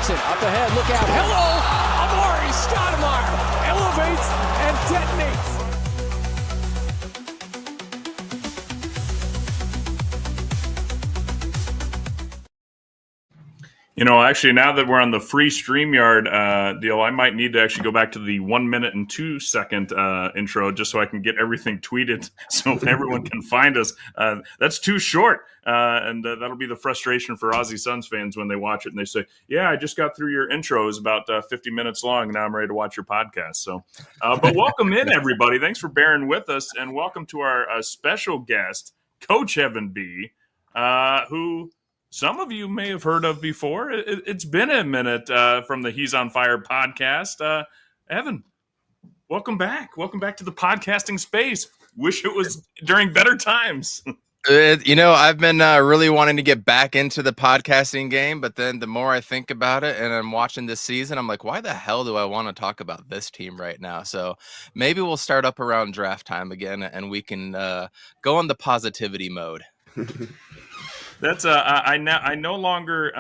Richardson up ahead. Look out. Hello. Amari Stoudemire elevates and detonates. You know, actually, now that we're on the free StreamYard deal, I might need to actually go back to the 1 minute and 2 second intro just so I can get everything tweeted so everyone can find us. That's too short. And that'll be the frustration for Aussie Suns fans when they watch it and they say, yeah, I just got through your intro. It was about 50 minutes long. And now I'm ready to watch your podcast. So, but welcome in, everybody. Thanks for bearing with us. And welcome to our special guest, Coach Evan B., who some of you may have heard of before. It's been a minute from the He's on Fire podcast. Evan, welcome back. Welcome back to the podcasting space. Wish it was during better times. I've been really wanting to get back into the podcasting game, but then the more I think about it and I'm watching this season, I'm like, why the hell do I want to talk about this team right now? So maybe we'll start up around draft time again and we can go on the positivity mode. That's I no longer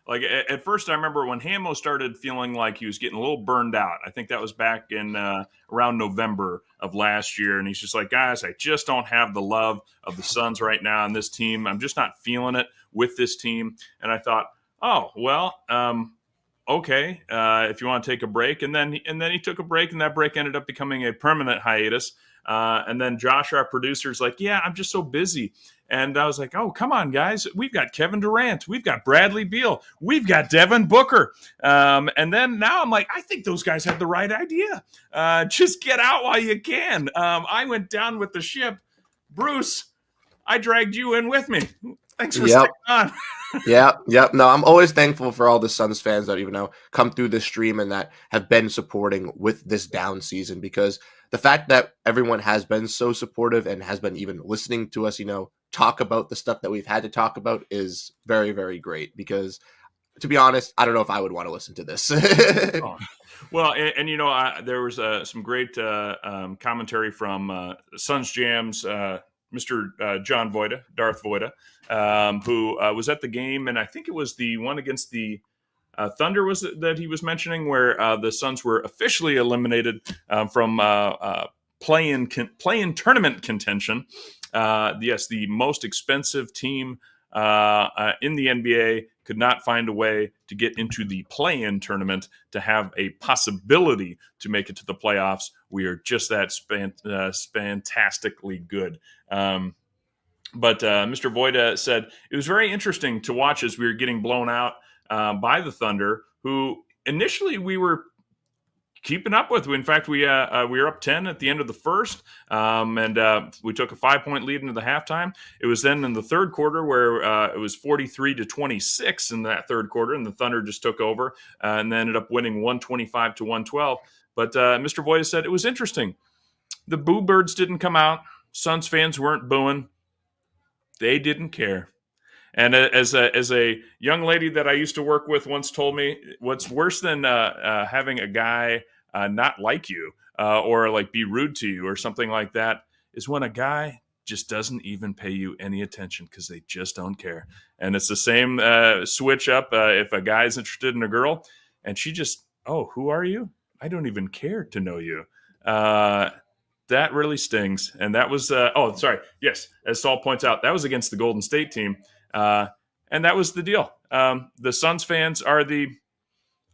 like at first. I remember when Hamo started feeling like he was getting a little burned out. I think that was back in around November of last year, and he's just like, guys, I just don't have the love of the Suns right now on this team. I'm just not feeling it with this team. And I thought, oh well, okay, if you want to take a break, and then he took a break, and that break ended up becoming a permanent hiatus. And then Josh, our producer, is like, yeah, I'm just so busy. And I was like, oh, come on, guys. We've got Kevin Durant. We've got Bradley Beal. We've got Devin Booker. And then now I'm like, I think those guys have the right idea. Just get out while you can. I went down with the ship. Bruce, I dragged you in with me. Thanks for sticking on. Yep. No, I'm always thankful for all the Suns fans that, come through this stream and that have been supporting with this down season, because the fact that everyone has been so supportive and has been even listening to us, talk about the stuff that we've had to talk about is very, very great, because to be honest, I don't know if I would want to listen to this. Well, and there was some great commentary from Suns Jams, Mr. John Voida, Darth Voida, who was at the game, and I think it was the one against the Thunder was that he was mentioning, where the Suns were officially eliminated from play-in tournament contention. Yes, the most expensive team in the NBA could not find a way to get into the play-in tournament to have a possibility to make it to the playoffs. We are just that fantastically good. But Mr. Voida said it was very interesting to watch as we were getting blown out by the Thunder, who initially we were keeping up with. In fact, we were up 10 at the end of the first, and we took a 5-point lead into the halftime. It was then in the third quarter where it was 43-26 in that third quarter, and the Thunder just took over and then ended up winning 125-112. But Mr. Voida said it was interesting. The boo birds didn't come out. Suns fans weren't booing. They didn't care. And as a young lady that I used to work with once told me, what's worse than having a guy not like you or like be rude to you or something like that is when a guy just doesn't even pay you any attention because they just don't care. And it's the same switch up if a guy's interested in a girl and she just, oh, who are you? I don't even care to know you. That really stings. And that was, yes, as Saul points out, that was against the Golden State team. And that was the deal. The Suns fans are the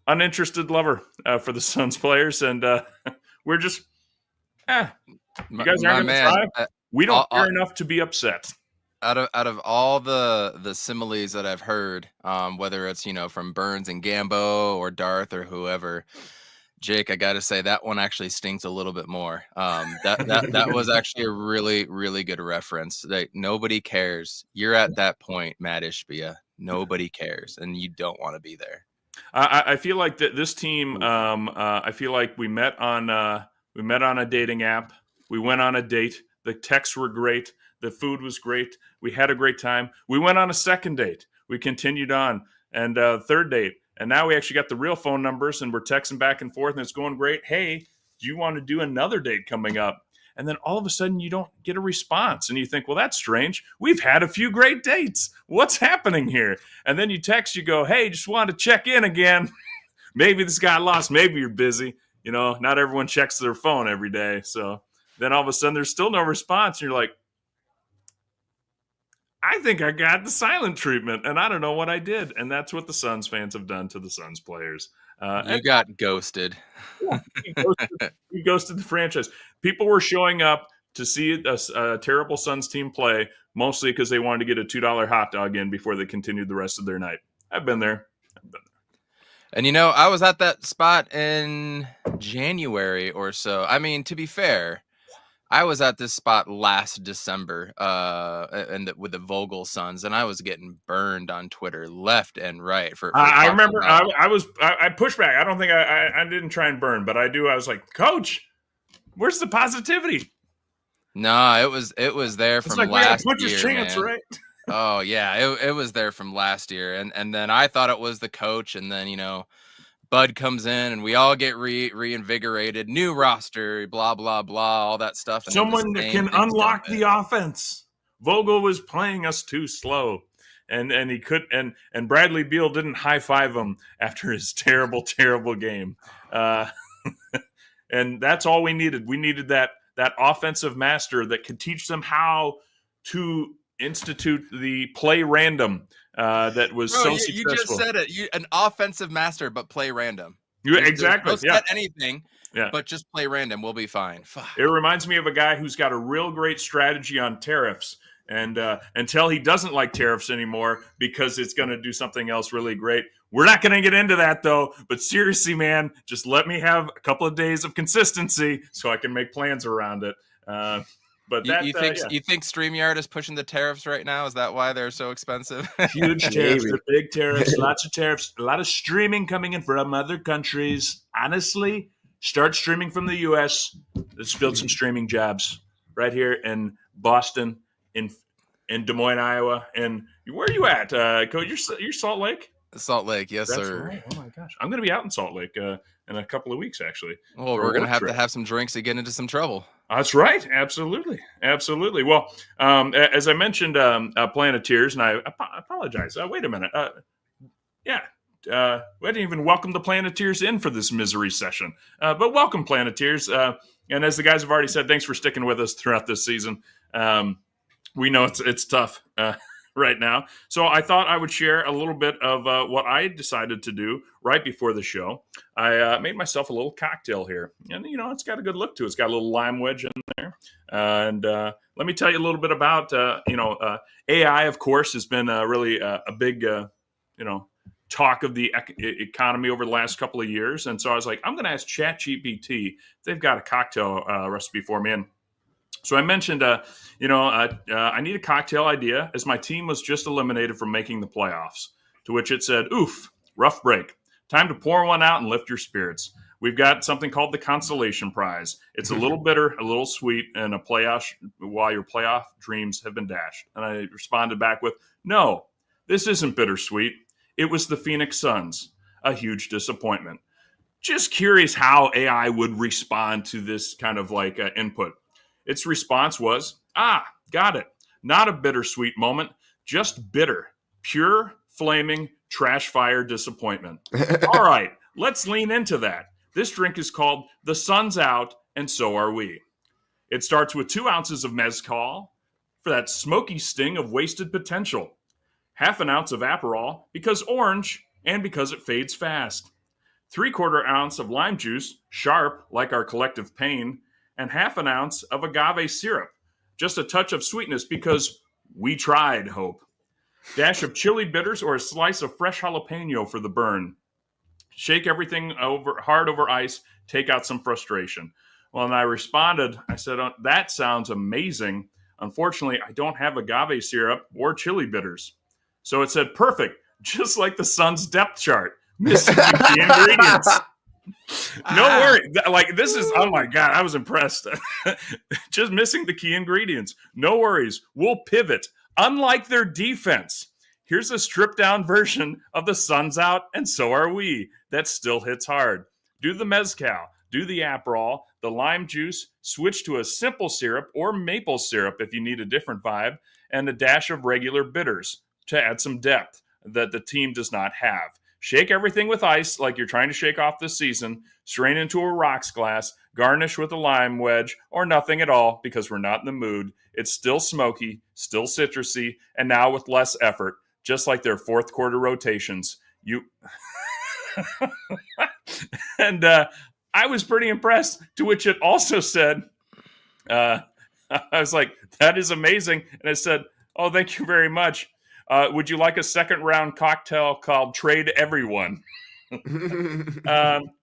uninterested lover for the Suns players. And we're just, you guys aren't going to try. We don't care enough to be upset. Out of all the similes that I've heard, whether it's, from Burns and Gambo or Darth or whoever, Jake, I got to say that one actually stings a little bit more. That was actually a really, really good reference. Like, nobody cares. You're at that point, Matt Ishbia. Nobody cares, and you don't want to be there. I feel like that this team. I feel like we met on a dating app. We went on a date. The texts were great. The food was great. We had a great time. We went on a second date. We continued on, and third date. And now we actually got the real phone numbers and we're texting back and forth and it's going great. Hey, do you want to do another date coming up? and then all of a sudden you don't get a response, and you think, well, that's strange. We've had a few great dates. What's happening here? And then you text, you go, hey, just wanted to check in again. Maybe this got lost. Maybe you're busy. Not everyone checks their phone every day. So then all of a sudden there's still no response. And you're like, I think I got the silent treatment, and I don't know what I did. And that's what the Suns fans have done to the Suns players. You got ghosted. He ghosted the franchise. People were showing up to see a terrible Suns team play, mostly because they wanted to get a $2 hot dog in before they continued the rest of their night. I've been there. And I was at that spot in January or so. I mean, to be fair, I was at this spot last December with the Vogel Suns, and I was getting burned on Twitter left and right for I remember I pushed back. I don't think I didn't try and burn, but I was like, Coach, where's the positivity? No, it was there from last year, chance, man. Right? Oh yeah, it was there from last year, and then I thought it was the coach, and then Bud comes in, and we all get reinvigorated, new roster, blah blah blah, all that stuff. And someone that can unlock the offense. Vogel was playing us too slow, and he could, and Bradley Beal didn't high five him after his terrible game, and that's all we needed. We needed that offensive master that could teach them how to institute the play random that was so successful. You just said it. An offensive master, but play random. Exactly. Don't set anything, but just play random. We'll be fine. Fuck. It reminds me of a guy who's got a real great strategy on tariffs. And until he doesn't like tariffs anymore because it's going to do something else really great. We're not going to get into that, though. But seriously, man, just let me have a couple of days of consistency so I can make plans around it. But you think StreamYard is pushing the tariffs right now? Is that why they're so expensive? Huge tariffs, big tariffs, lots of tariffs, a lot of streaming coming in from other countries. Honestly, start streaming from the U.S. Let's build some streaming jobs right here in Boston, in Des Moines, Iowa. And where are you at, Coach? You're Salt Lake? Salt Lake, yes, That's sir. Right. Oh my gosh, I'm going to be out in Salt Lake in a couple of weeks, actually. Well, we're going to have some drinks to get into some trouble. That's right. Absolutely. Well, as I mentioned, Planeteers, and I apologize. Wait a minute. We didn't even welcome the Planeteers in for this misery session. But welcome, Planeteers. And as the guys have already said, thanks for sticking with us throughout this season. We know it's tough right now. So I thought I would share a little bit of what I decided to do right before the show. I made myself a little cocktail here. And, it's got a good look to it. It's got a little lime wedge in there. And let me tell you a little bit about, AI, of course, has been really a big, talk of the economy over the last couple of years. And so I was like, I'm going to ask ChatGPT if they've got a cocktail recipe for me. And so I mentioned, I need a cocktail idea as my team was just eliminated from making the playoffs, to which it said, oof, rough break. Time to pour one out and lift your spirits. We've got something called the Consolation Prize. It's a little bitter, a little sweet, and a playoff while your playoff dreams have been dashed. And I responded back with, no, this isn't bittersweet. It was the Phoenix Suns, a huge disappointment. Just curious how AI would respond to this kind of input. Its response was, got it. Not a bittersweet moment, just bitter, pure, flaming, trash fire disappointment. All right, let's lean into that. This drink is called The Sun's Out, and So Are We. It starts with 2 ounces of mezcal for that smoky sting of wasted potential. Half an ounce of Aperol because orange and because it fades fast. 3/4 ounce of lime juice, sharp like our collective pain, and half an ounce of agave syrup. Just a touch of sweetness because we tried, hope. Dash of chili bitters or a slice of fresh jalapeno for the burn. Shake everything hard over ice. Take out some frustration. Well, and I responded, I said, that sounds amazing. Unfortunately, I don't have agave syrup or chili bitters. So it said, perfect, just like the Sun's depth chart. Missing the ingredients. No worry. This is, oh my God, I was impressed. Just missing the key ingredients. No worries. We'll pivot. Unlike their defense, here's a stripped down version of The Sun's Out, and So Are We. That still hits hard. Do the mezcal. do the Aperol, the lime juice, switch to a simple syrup or maple syrup if you need a different vibe, and a dash of regular bitters to add some depth that the team does not have. Shake everything with ice like you're trying to shake off this season. Strain into a rocks glass. Garnish with a lime wedge or nothing at all because we're not in the mood. It's still smoky, still citrusy, and now with less effort, just like their fourth quarter rotations. And I was pretty impressed, to which it also said, I was like, that is amazing. And it said, oh, thank you very much. Would you like a second round cocktail called Trade Everyone?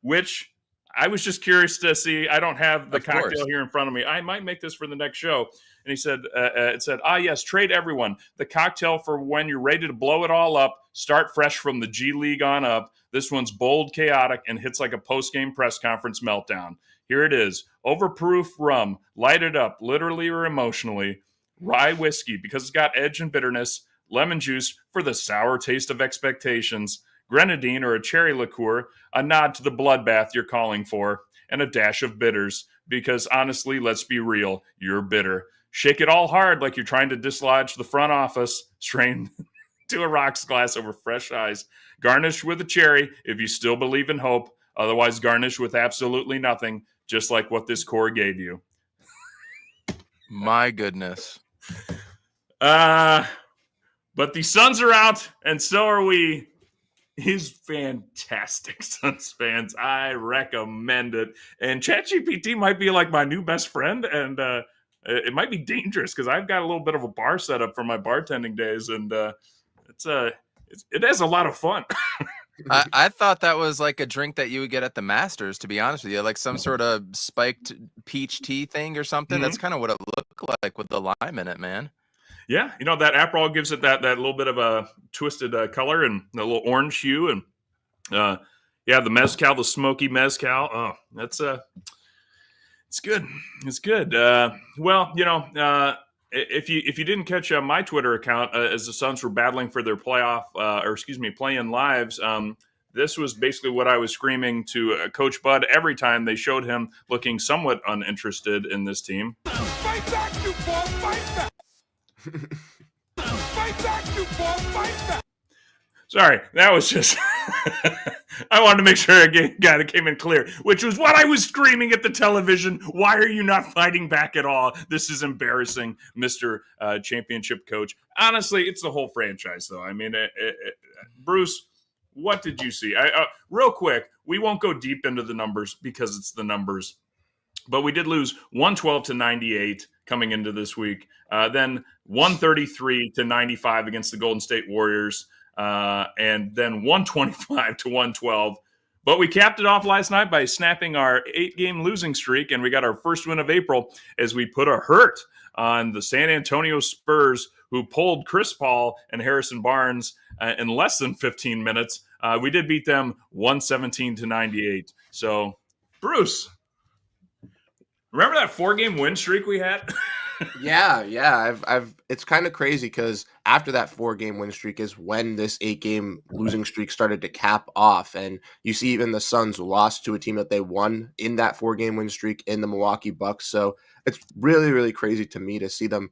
Which I was just curious to see. I don't have the cocktail here in front of me. I might make this for the next show. And he said, it said, yes, Trade Everyone. The cocktail for when you're ready to blow it all up. Start fresh from the G League on up. This one's bold, chaotic, and hits like a post-game press conference meltdown. Here it is. Overproof rum. Light it up, literally or emotionally. Rye whiskey, because it's got edge and bitterness. Lemon juice for the sour taste of expectations. Grenadine or a cherry liqueur, a nod to the bloodbath you're calling for, and a dash of bitters, because honestly, let's be real, you're bitter. Shake it all hard like you're trying to dislodge the front office. Strain to a rocks glass over fresh eyes. Garnish with a cherry if you still believe in hope. Otherwise, garnish with absolutely nothing, just like what this core gave you. My goodness. But the Suns are out, and so are we. He's fantastic, Suns fans. I recommend it. And ChatGPT might be like my new best friend, and it might be dangerous because I've got a little bit of a bar set up for my bartending days, and it has a lot of fun. I thought that was like a drink that you would get at the Masters, to be honest with you, like some sort of spiked peach tea thing or something. Mm-hmm. That's kind of what it looked like with the lime in it, man. Yeah, that Aperol gives it that little bit of a twisted color and a little orange hue, and the mezcal, the smoky mezcal. Oh, that's it's good. It's good. If you didn't catch my Twitter account as the Suns were battling for their play-in lives, this was basically what I was screaming to Coach Bud every time they showed him looking somewhat uninterested in this team. Fight back, you ball, fight back. Fight back, you ball, fight back. Sorry, that was just... I wanted to make sure I got it came in clear, which was what I was screaming at the television. Why are you not fighting back at all? This is embarrassing, Mr. Championship Coach. Honestly, it's the whole franchise, though. I mean, Bruce, what did you see? Real quick, we won't go deep into the numbers because it's the numbers, but we did lose 112-98 coming into this week, then 133-95 against the Golden State Warriors, and then 125-112. But we capped it off last night by snapping our 8-game losing streak, and we got our first win of April as we put a hurt on the San Antonio Spurs, who pulled Chris Paul and Harrison Barnes in less than 15 minutes. We did beat them 117-98. So, Bruce, remember that 4-game win streak we had? Yeah. I've it's kind of crazy because after that 4-game win streak is when this 8-game losing streak started to cap off, and you see even the Suns lost to a team that they won in that 4-game win streak in the Milwaukee Bucks. So it's really, really crazy to me to see them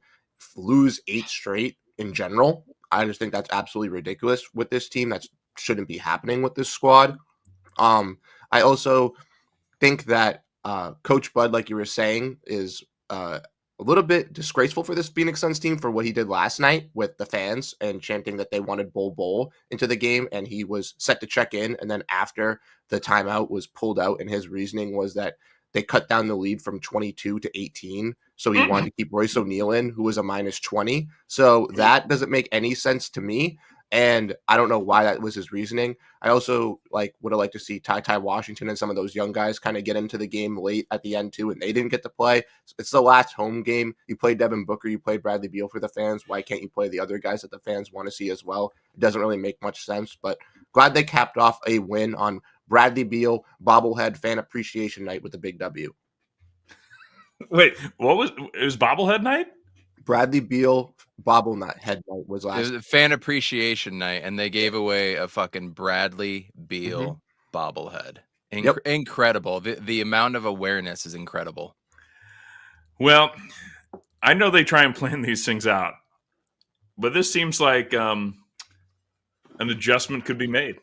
lose 8 straight in general. I just think that's absolutely ridiculous with this team. That shouldn't be happening with this squad. I also think that Coach Bud, like you were saying, is a little bit disgraceful for this Phoenix Suns team for what he did last night with the fans and chanting that they wanted Bol into the game, and he was set to check in, and then after the timeout was pulled out, and his reasoning was that they cut down the lead from 22 to 18, so he wanted to keep Royce O'Neal in, who was a minus 20. So that doesn't make any sense to me, and I don't know why that was his reasoning. I also would have liked to see Ty Washington and some of those young guys kind of get into the game late at the end too, and they didn't get to play. It's the last home game. You played Devin Booker, you played Bradley Beal for the fans. Why can't you play the other guys that the fans want to see as well? It doesn't really make much sense, but glad they capped off a win on Bradley Beal bobblehead fan appreciation night with the big W. Wait, it was bobblehead night? Bradley Beal bobblehead night was last. It was a fan appreciation night, and they gave away a fucking Bradley Beal bobblehead. Yep. Incredible. The amount of awareness is incredible. Well, I know they try and plan these things out, but this seems like an adjustment could be made.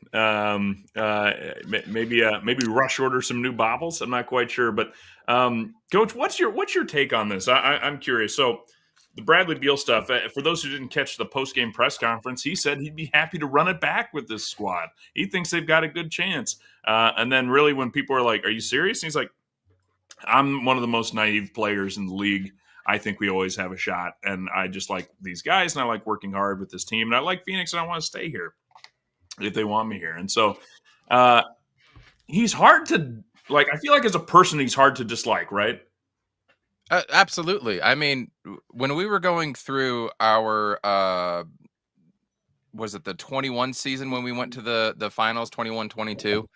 Maybe rush order some new bobbles. I'm not quite sure, but Coach, what's your take on this? I'm curious. So the Bradley Beal stuff. For those who didn't catch the post-game press conference, he said he'd be happy to run it back with this squad. He thinks they've got a good chance. And then really when people are like, "Are you serious?" And he's like, "I'm one of the most naive players in the league. I think we always have a shot, and I just like these guys, and I like working hard with this team, and I like Phoenix, and I want to stay here if they want me here." And so he's hard to like. I feel like as a person, he's hard to dislike, right? Absolutely. I mean, when we were going through our was it the 21 season when we went to the finals, 21-22?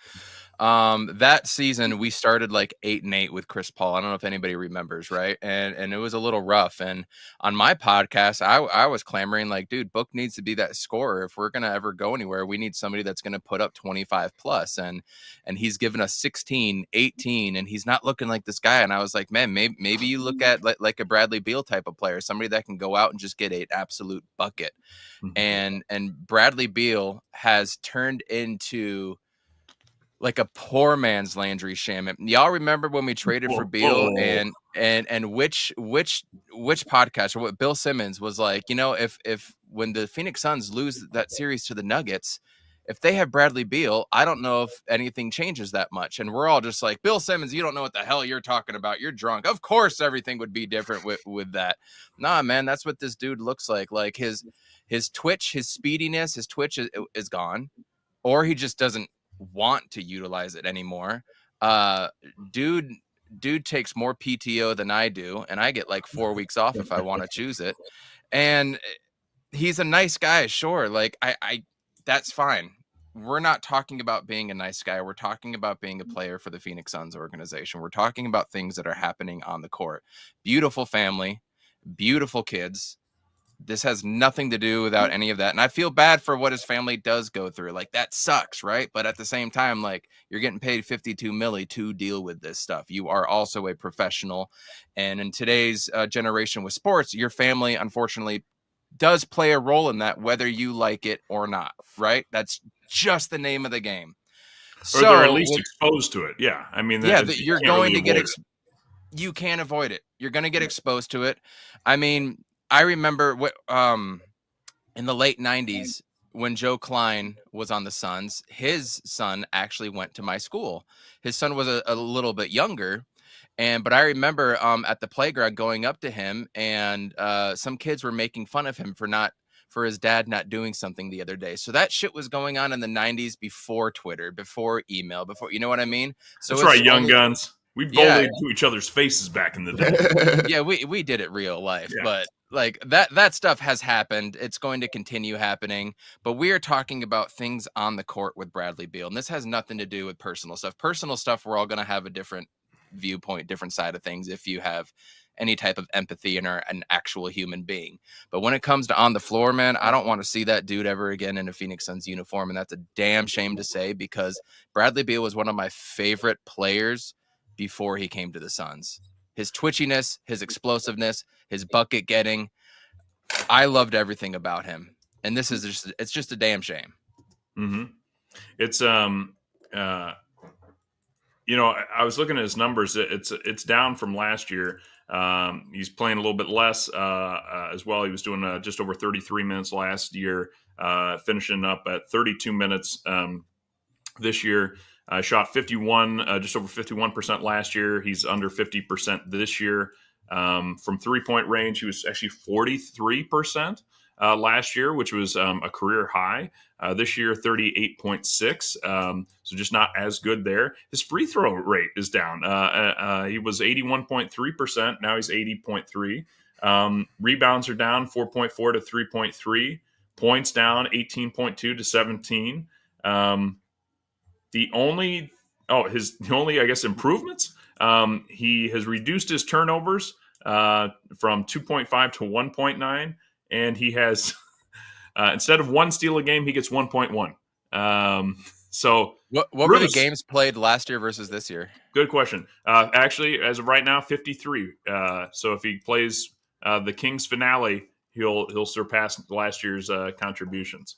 That season we started like 8-8 with Chris Paul. I don't know if anybody remembers, right? And it was a little rough. And on my podcast, I was clamoring like, dude, Book needs to be that scorer. If we're gonna ever go anywhere, we need somebody that's gonna put up 25 plus. And he's given us 16, 18, and he's not looking like this guy. And I was like, man, maybe you look at like a Bradley Beal type of player, somebody that can go out and just get an absolute bucket. And Bradley Beal has turned into like a poor man's Landry Shamet. Y'all remember when we traded for Beal and which podcast or what Bill Simmons was like, you know, if when the Phoenix Suns lose that series to the Nuggets, if they have Bradley Beal, I don't know if anything changes that much. And we're all just like, Bill Simmons, you don't know what the hell you're talking about. You're drunk. Of course, everything would be different with that. Nah, man, that's what this dude looks like. Like his twitch, his speediness, his twitch is gone, or he just doesn't want to utilize it anymore. Dude takes more PTO than I do, and I get like 4 weeks off if I want to choose it. And he's a nice guy, sure. Like I that's fine. We're not talking about being a nice guy. We're talking about being a player for the Phoenix Suns organization. We're talking about things that are happening on the court. Beautiful family, beautiful kids. This has nothing to do without any of that. And I feel bad for what his family does go through. Like that sucks, right? But at the same time, like you're getting paid $52 million to deal with this stuff. You are also a professional. And in today's generation with sports, your family, unfortunately, does play a role in that, whether you like it or not, right? That's just the name of the game. Or they're at least exposed to it. Yeah. I mean, you're going to get you can't avoid it. You're going to get exposed to it. I mean, I remember in the late 90s when Joe Klein was on the Suns, his son actually went to my school. His son was a little bit younger. But I remember at the playground going up to him, and some kids were making fun of him for his dad not doing something the other day. So that shit was going on in the 90s before Twitter, before email, before, you know what I mean? So that's right, young guns. We bullied to each other's faces back in the day. Yeah, we did it real life, but like that stuff has happened. It's going to continue happening, but we are talking about things on the court with Bradley Beal, and this has nothing to do with personal stuff. Personal stuff, we're all going to have a different viewpoint, different side of things if you have any type of empathy and are an actual human being. But when it comes to on the floor, man, I don't want to see that dude ever again in a Phoenix Suns uniform, and that's a damn shame to say, because Bradley Beal was one of my favorite players before he came to the Suns. His twitchiness, his explosiveness, his bucket getting, I loved everything about him. And this is it's just a damn shame. Mm-hmm. It's you know, I was looking at his numbers. It's down from last year. He's playing a little bit less as well. He was doing just over 33 minutes last year, finishing up at 32 minutes this year. Shot 51, just over 51% last year. He's under 50% this year. From 3-point range, he was actually 43% last year, which was a career high. This year, 38.6. So just not as good there. His free throw rate is down. He was 81.3%. Now he's 80.3. Rebounds are down 4.4 to 3.3. Points down 18.2 to 17. The only, I guess, improvements, he has reduced his turnovers from 2.5 to 1.9, and he has, instead of one steal a game, he gets 1.1. So What were the Bruce, games played last year versus this year? good question. Actually, as of right now, 53. So if he plays the Kings finale, he'll surpass last year's contributions.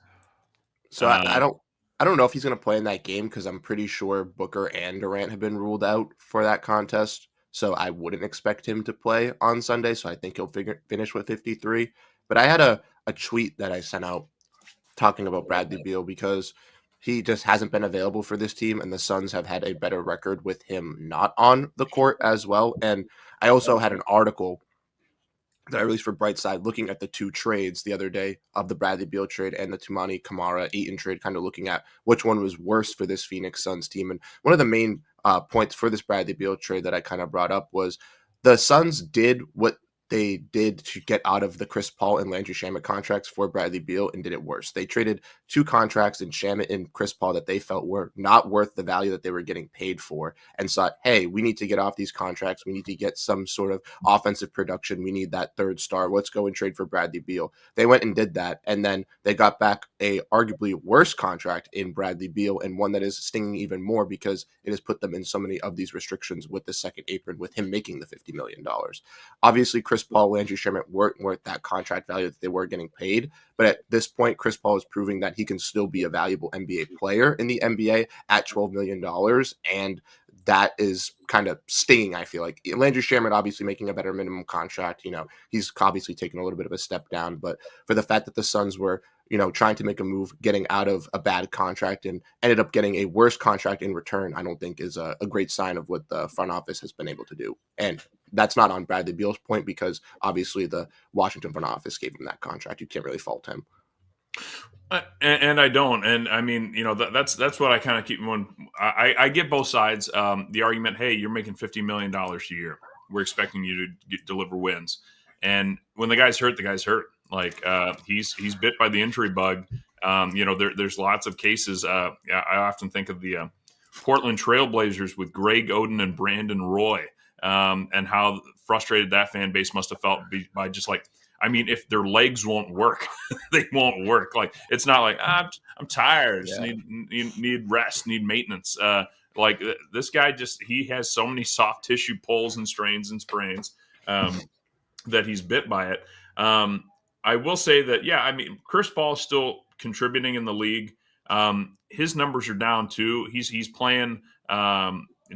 So I don't know if he's going to play in that game because I'm pretty sure Booker and Durant have been ruled out for that contest. So I wouldn't expect him to play on Sunday. So I think he'll finish with 53. But I had a tweet that I sent out talking about Bradley Beal because he just hasn't been available for this team, and the Suns have had a better record with him not on the court as well. And I also had an article that I released for Brightside looking at the two trades the other day of the Bradley Beal trade and the Tumani Kamara Ayton trade, kind of looking at which one was worse for this Phoenix Suns team. And one of the main points for this Bradley Beal trade that I kind of brought up was the Suns did what they did to get out of the Chris Paul and Landry Shamet contracts for Bradley Beal and did it worse. They traded two contracts in Shamet and Chris Paul that they felt were not worth the value that they were getting paid for and thought, hey, we need to get off these contracts. We need to get some sort of offensive production. We need that third star. Let's go and trade for Bradley Beal. They went and did that, and then they got back a arguably worse contract in Bradley Beal, and one that is stinging even more because it has put them in so many of these restrictions with the second apron, with him making the $50 million. Obviously, Chris Paul, Landry Shamet weren't worth that contract value that they were getting paid. But at this point, Chris Paul is proving that he can still be a valuable NBA player in the NBA at $12 million. And that is kind of stinging, I feel like. Landry Shamet obviously making a better minimum contract. You know, he's obviously taken a little bit of a step down. But for the fact that the Suns were, trying to make a move, getting out of a bad contract and ended up getting a worse contract in return, I don't think is a great sign of what the front office has been able to do. And that's not on Bradley Beal's point because obviously the Washington front office gave him that contract. You can't really fault him. And I don't. And I mean, that's what I kind of keep going. I get both sides. The argument, hey, you're making $50 million a year. We're expecting you to deliver wins. And when the guy's hurt, the guy's hurt. Like he's bit by the injury bug. There's lots of cases. I often think of the Portland Trailblazers with Greg Oden and Brandon Roy, and how frustrated that fan base must have felt by just like, I mean, if their legs won't work, they won't work. Like, it's not like, I'm tired, just need rest, need maintenance. Like this guy he has so many soft tissue pulls and strains and sprains that he's bit by it. I will say that, I mean, Chris Paul is still contributing in the league. His numbers are down too. He's playing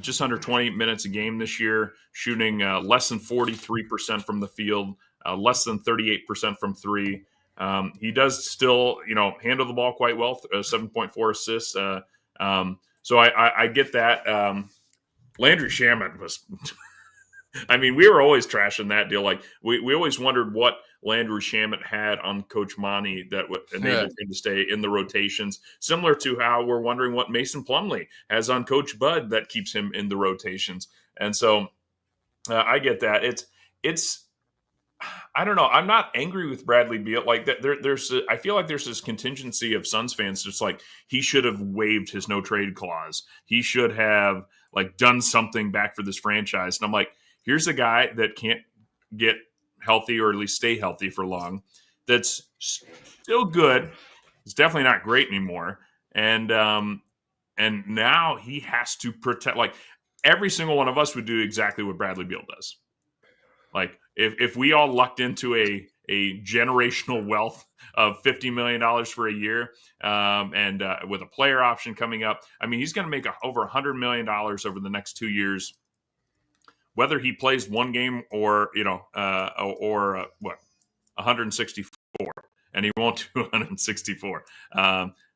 just under 20 minutes a game this year, shooting less than 43% from the field, less than 38% from three. He does still, handle the ball quite well, 7.4 assists. So I get that. Landry Shamet was I mean, we were always trashing that deal. Like we always wondered what Landry Shamet had on Coach Monty that would enable him to stay in the rotations, similar to how we're wondering what Mason Plumlee has on Coach Bud that keeps him in the rotations. And so I get that. It's I don't know. I'm not angry with Bradley Beal. Like that, I feel like there's this contingency of Suns fans just like he should have waived his no trade clause. He should have like done something back for this franchise. And I'm like, here's a guy that can't get healthy or at least stay healthy for long. That's still good. It's definitely not great anymore. And now he has to protect. Like every single one of us would do exactly what Bradley Beal does. Like if we all lucked into a generational wealth of $50 million for a year, and with a player option coming up, I mean, he's going to make over $100 million over the next 2 years. Whether he plays one game or 164, and he won't do 164.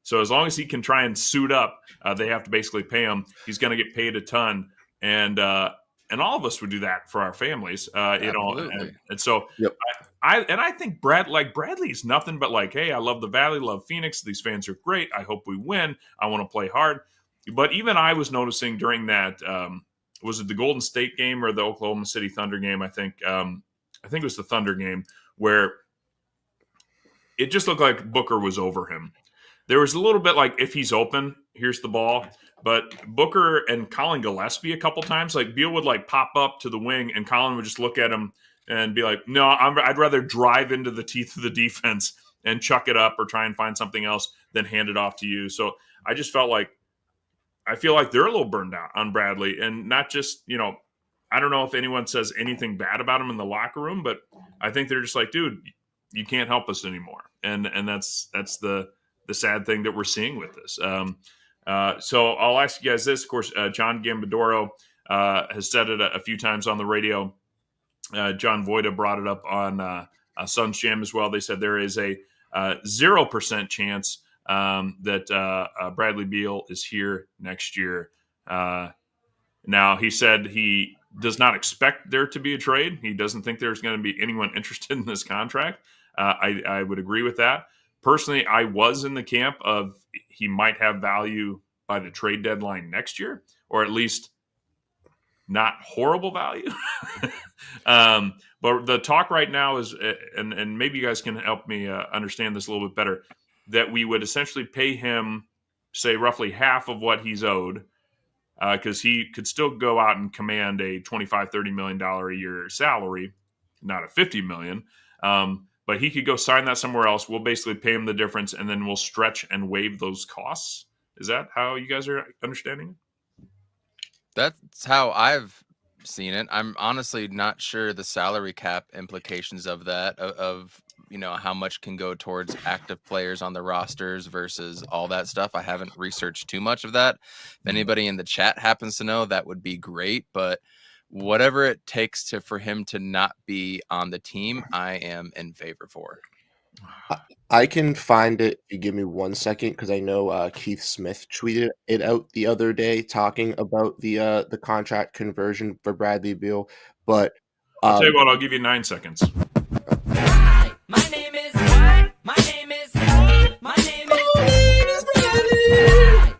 So as long as he can try and suit up, they have to basically pay him. He's going to get paid a ton, and all of us would do that for our families, and so yep. I think Bradley is nothing but like, hey, I love the Valley, love Phoenix. These fans are great. I hope we win. I want to play hard. But even I was noticing during that. Was it the Golden State game or the Oklahoma City Thunder game? I think it was the Thunder game where it just looked like Booker was over him. There was a little bit like, if he's open, here's the ball. But Booker and Colin Gillespie a couple times, like Beal would like pop up to the wing and Colin would just look at him and be like, no, I'd rather drive into the teeth of the defense and chuck it up or try and find something else than hand it off to you. So I just felt like I feel like they're a little burned out on Bradley, and not just, I don't know if anyone says anything bad about him in the locker room, but I think they're just like, dude, you can't help us anymore, and that's the sad thing that we're seeing with this. So I'll ask you guys this. Of course, John Gambadoro has said it a few times on the radio. John Voida brought it up on Suns Jam as well. They said there is a 0% chance that Bradley Beal is here next year. Now, he said he does not expect there to be a trade. He doesn't think there's going to be anyone interested in this contract. I would agree with that. Personally, I was in the camp of he might have value by the trade deadline next year, or at least not horrible value. But the talk right now is, and maybe you guys can help me understand this a little bit better, that we would essentially pay him, say, roughly half of what he's owed, because he could still go out and command a $25-30 million a year salary, not a $50 million. But he could go sign that somewhere else. We'll basically pay him the difference, and then we'll stretch and waive those costs. Is that how you guys are understanding it? That's how I've seen it. I'm honestly not sure the salary cap implications of that, of how much can go towards active players on the rosters versus all that stuff. I haven't researched too much of that. If anybody in the chat happens to know, that would be great. But whatever it takes for him to not be on the team, I am in favor for. I can find it. You give me 1 second, because I know Keith Smith tweeted it out the other day talking about the contract conversion for Bradley Beal. But I'll tell you what, I'll give you 9 seconds. Hi, my name is. My name is. My name is Bradley.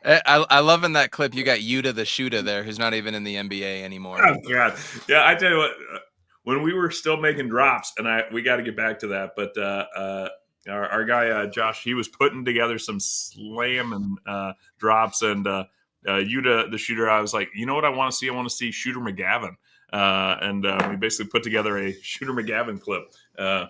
I love in that clip you got Yuta the shooter there, who's not even in the NBA anymore. Oh God, yeah. I tell you what, when we were still making drops, and we got to get back to that, but our guy Josh, he was putting together some slam and drops, and Yuta the shooter. I was like, you know what I want to see? I want to see Shooter McGavin, and we basically put together a Shooter McGavin clip. And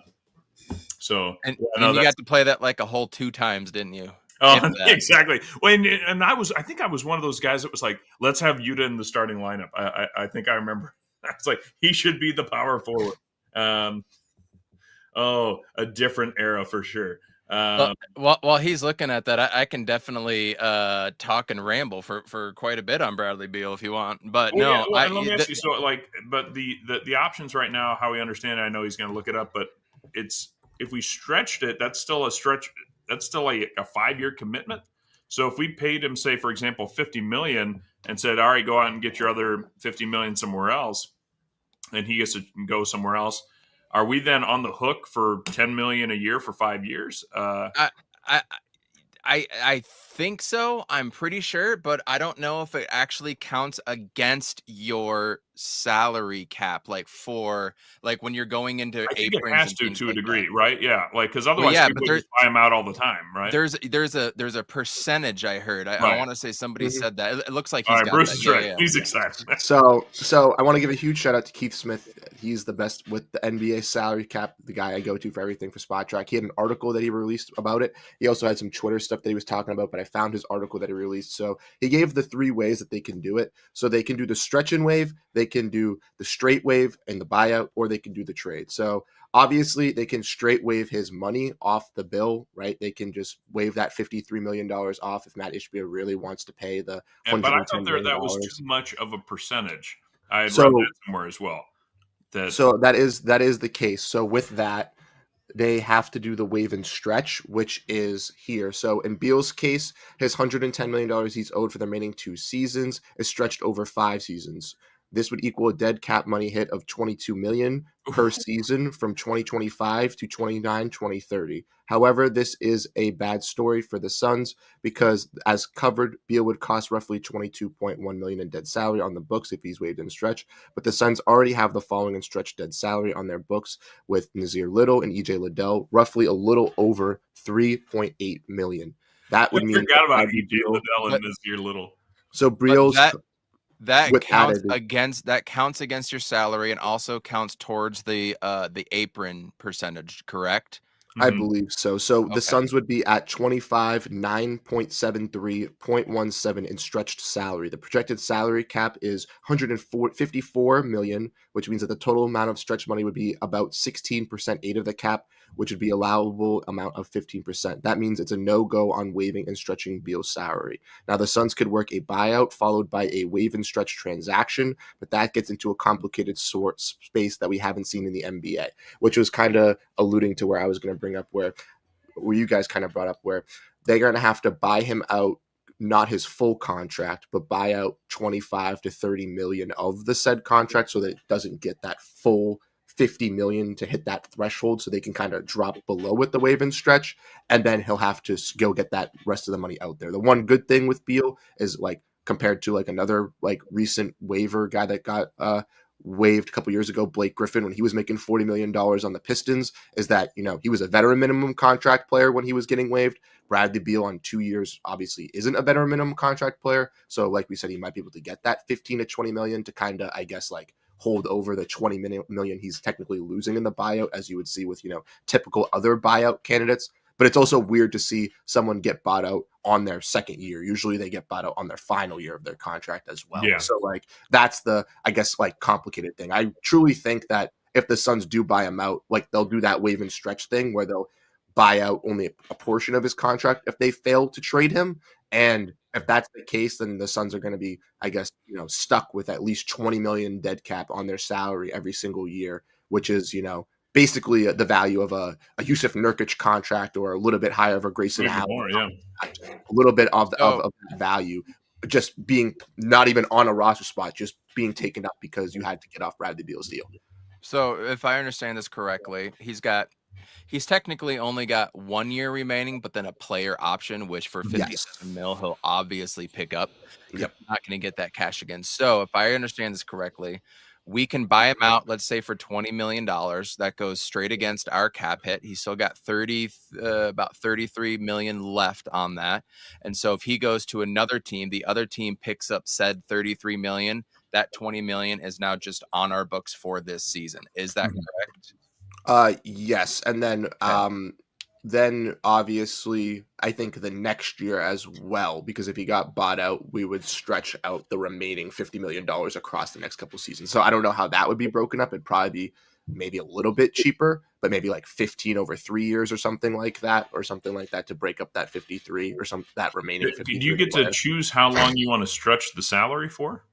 you got to play that like a whole 2 times, didn't you? Oh, exactly. Well, and I think I was one of those guys that was like, let's have Yuta in the starting lineup. I think I remember. I was like, he should be the power forward. A different era for sure. While he's looking at that, I can definitely talk and ramble for quite a bit on Bradley Beal if you want. But let me ask you. So, but the options right now, how we understand it, I know he's going to look it up, but it's, if we stretched it, that's still a stretch. That's still a 5-year commitment. So if we paid him, say, for example, $50 million and said, all right, go out and get your other $50 million somewhere else, and he gets to go somewhere else, are we then on the hook for $10 million a year for 5 years? I think so. I'm pretty sure, but I don't know if it actually counts against your salary cap, like when you're going into I think aprons. It has to a degree, right? Yeah, because otherwise people just buy them out all the time, right? There's a percentage I heard. I want to say somebody said that. It looks like he's got Bruce that. is right. Yeah. He's excited. So I want to give a huge shout out to Keith Smith. He's the best with the NBA salary cap, the guy I go to for everything for Spot Track. He had an article that he released about it. He also had some Twitter stuff that he was talking about, but I found his article that he released. So he gave the 3 ways that they can do it. So they can do the stretch and wave, they can do the straight wave and the buyout, or they can do the trade. So obviously they can straight wave his money off the bill, right? They can just waive that $53 million off if Matt Ishbia really wants to pay the $110 but I thought million. that was too much of a percentage. I had read that somewhere as well. So that is the case. So with that, they have to do the wave and stretch, which is here. So in Beal's case, his $110 million he's owed for the remaining 2 seasons is stretched over 5 seasons. This would equal a dead cap money hit of $22 million per season from 2025 to 2030. However, this is a bad story for the Suns because, as covered, Beal would cost roughly $22.1 million in dead salary on the books if he's waived in stretch. But the Suns already have the following in stretch dead salary on their books with Nazir Little and EJ Liddell, roughly a little over $3.8 million. That would mean forgot about EJ Liddell and Nazir Little. So Beal's. That counts against your salary and also counts towards the apron percentage, correct? I Mhm. believe so. So Okay. the Suns would be at 25, 9.73, 0.17 in stretched salary. The projected salary cap is 154 million, which means that the total amount of stretch money would be about 16%, 8 of the cap, which would be allowable amount of 15%. That means it's a no-go on waiving and stretching Beal's salary. Now the Suns could work a buyout followed by a waive and stretch transaction, but that gets into a complicated sort space that we haven't seen in the NBA, which was kind of alluding to where I was going to bring up where you guys kind of brought up where they're going to have to buy him out, not his full contract, but buy out 25 to 30 million of the said contract so that it doesn't get that full 50 million to hit that threshold, so they can kind of drop below with the wave and stretch, and then he'll have to go get that rest of the money out there. The one good thing with Beal is, like, compared to like another like recent waiver guy that got waived a couple years ago, Blake Griffin, when he was making $40 million on the Pistons, is that, you know, he was a veteran minimum contract player when he was getting waived. Bradley Beal on 2 years obviously isn't a veteran minimum contract player. So like we said, he might be able to get that 15 to 20 million to kind of, I guess, like hold over the 20 million he's technically losing in the buyout, as you would see with, you know, typical other buyout candidates. But it's also weird to see someone get bought out on their second year. Usually they get bought out on their final year of their contract as well. Yeah. So like that's the, I guess, like complicated thing. I truly think that if the Suns do buy him out, like they'll do that wave and stretch thing where they'll buy out only a portion of his contract if they fail to trade him. And if that's the case, then the Suns are going to be, I guess, you know, stuck with at least 20 million dead cap on their salary every single year, which is, you know, basically the value of a Yusuf Nurkic contract, or a little bit higher of a Grayson Maybe Allen more, yeah. contract. A little bit of So- that value just being not even on a roster spot, just being taken up because you had to get off Bradley Beal's deal. So if I understand this correctly, he's technically only got 1 year remaining, but then a player option, which for 57 mil, he'll obviously pick up. Yep. He's not going to get that cash again. So if I understand this correctly, we can buy him out, let's say for $20 million. That goes straight against our cap hit. He's still got about 33 million left on that. And so if he goes to another team, the other team picks up said 33 million. That 20 million is now just on our books for this season. Is that correct? Yes, and then obviously I think the next year as well, because if he got bought out, we would stretch out the remaining $50 million across the next couple seasons. So I don't know how that would be broken up. It'd probably be maybe a little bit cheaper, but maybe like 15 over 3 years or something like that, to break up that 53 or that remaining 53. Do you get to choose how long you want to stretch the salary for?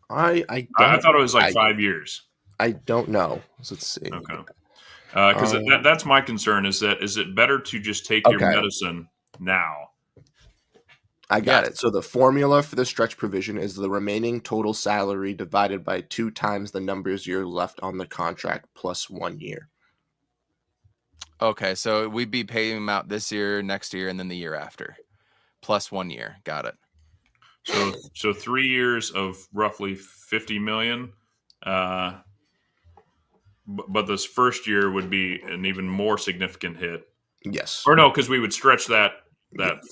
I thought it was like 5 years. I don't know. So let's see. Okay. Because that's my concern is it better to just take your medicine now? I got it. So the formula for the stretch provision is the remaining total salary divided by 2 times the numbers years left on the contract plus 1 year. Okay, so we'd be paying him out this year, next year, and then the year after, plus 1 year. Got it. So 3 years of roughly 50 million. But this first year would be an even more significant hit. Yes. Or no, because we would stretch that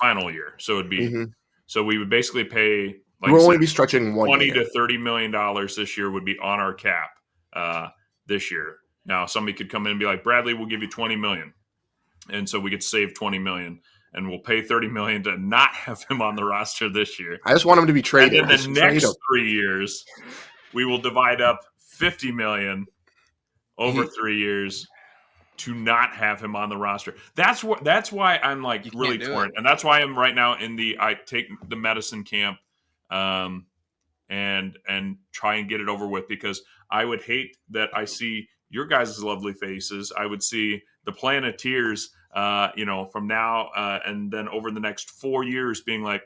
final year. So it'd be so we would basically pay like we'll only be stretching 20 year. to $30 million this year would be on our cap this year. Now somebody could come in and be like, Bradley, we'll give you 20 million. And so we could save 20 million and we'll pay 30 million to not have him on the roster this year. I just want him to be traded. And then the next 3 years, we will divide up 50 million over 3 years to not have him on the roster. That's why I'm like really torn. And that's why I'm right now in I take the medicine camp and try and get it over with, because I would hate that I see your guys' lovely faces. I would see the Planeteers, from now and then over the next 4 years being like,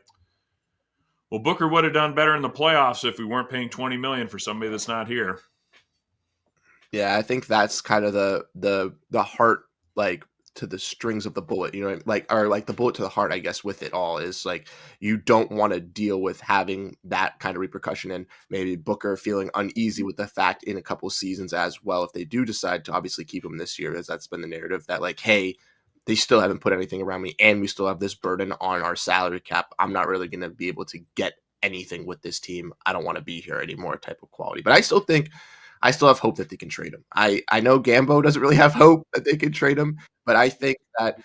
well, Booker would have done better in the playoffs if we weren't paying 20 million for somebody that's not here. Yeah, I think that's kind of the heart, like, to the strings of the bullet, or the bullet to the heart, I guess, with it all is like, you don't want to deal with having that kind of repercussion, and maybe Booker feeling uneasy with the fact in a couple seasons as well, if they do decide to obviously keep him this year, as that's been the narrative that like, hey, they still haven't put anything around me and we still have this burden on our salary cap. I'm not really going to be able to get anything with this team. I don't want to be here anymore type of quality. But I still think I still have hope that they can trade him. I know Gambo doesn't really have hope that they can trade him, but I think that,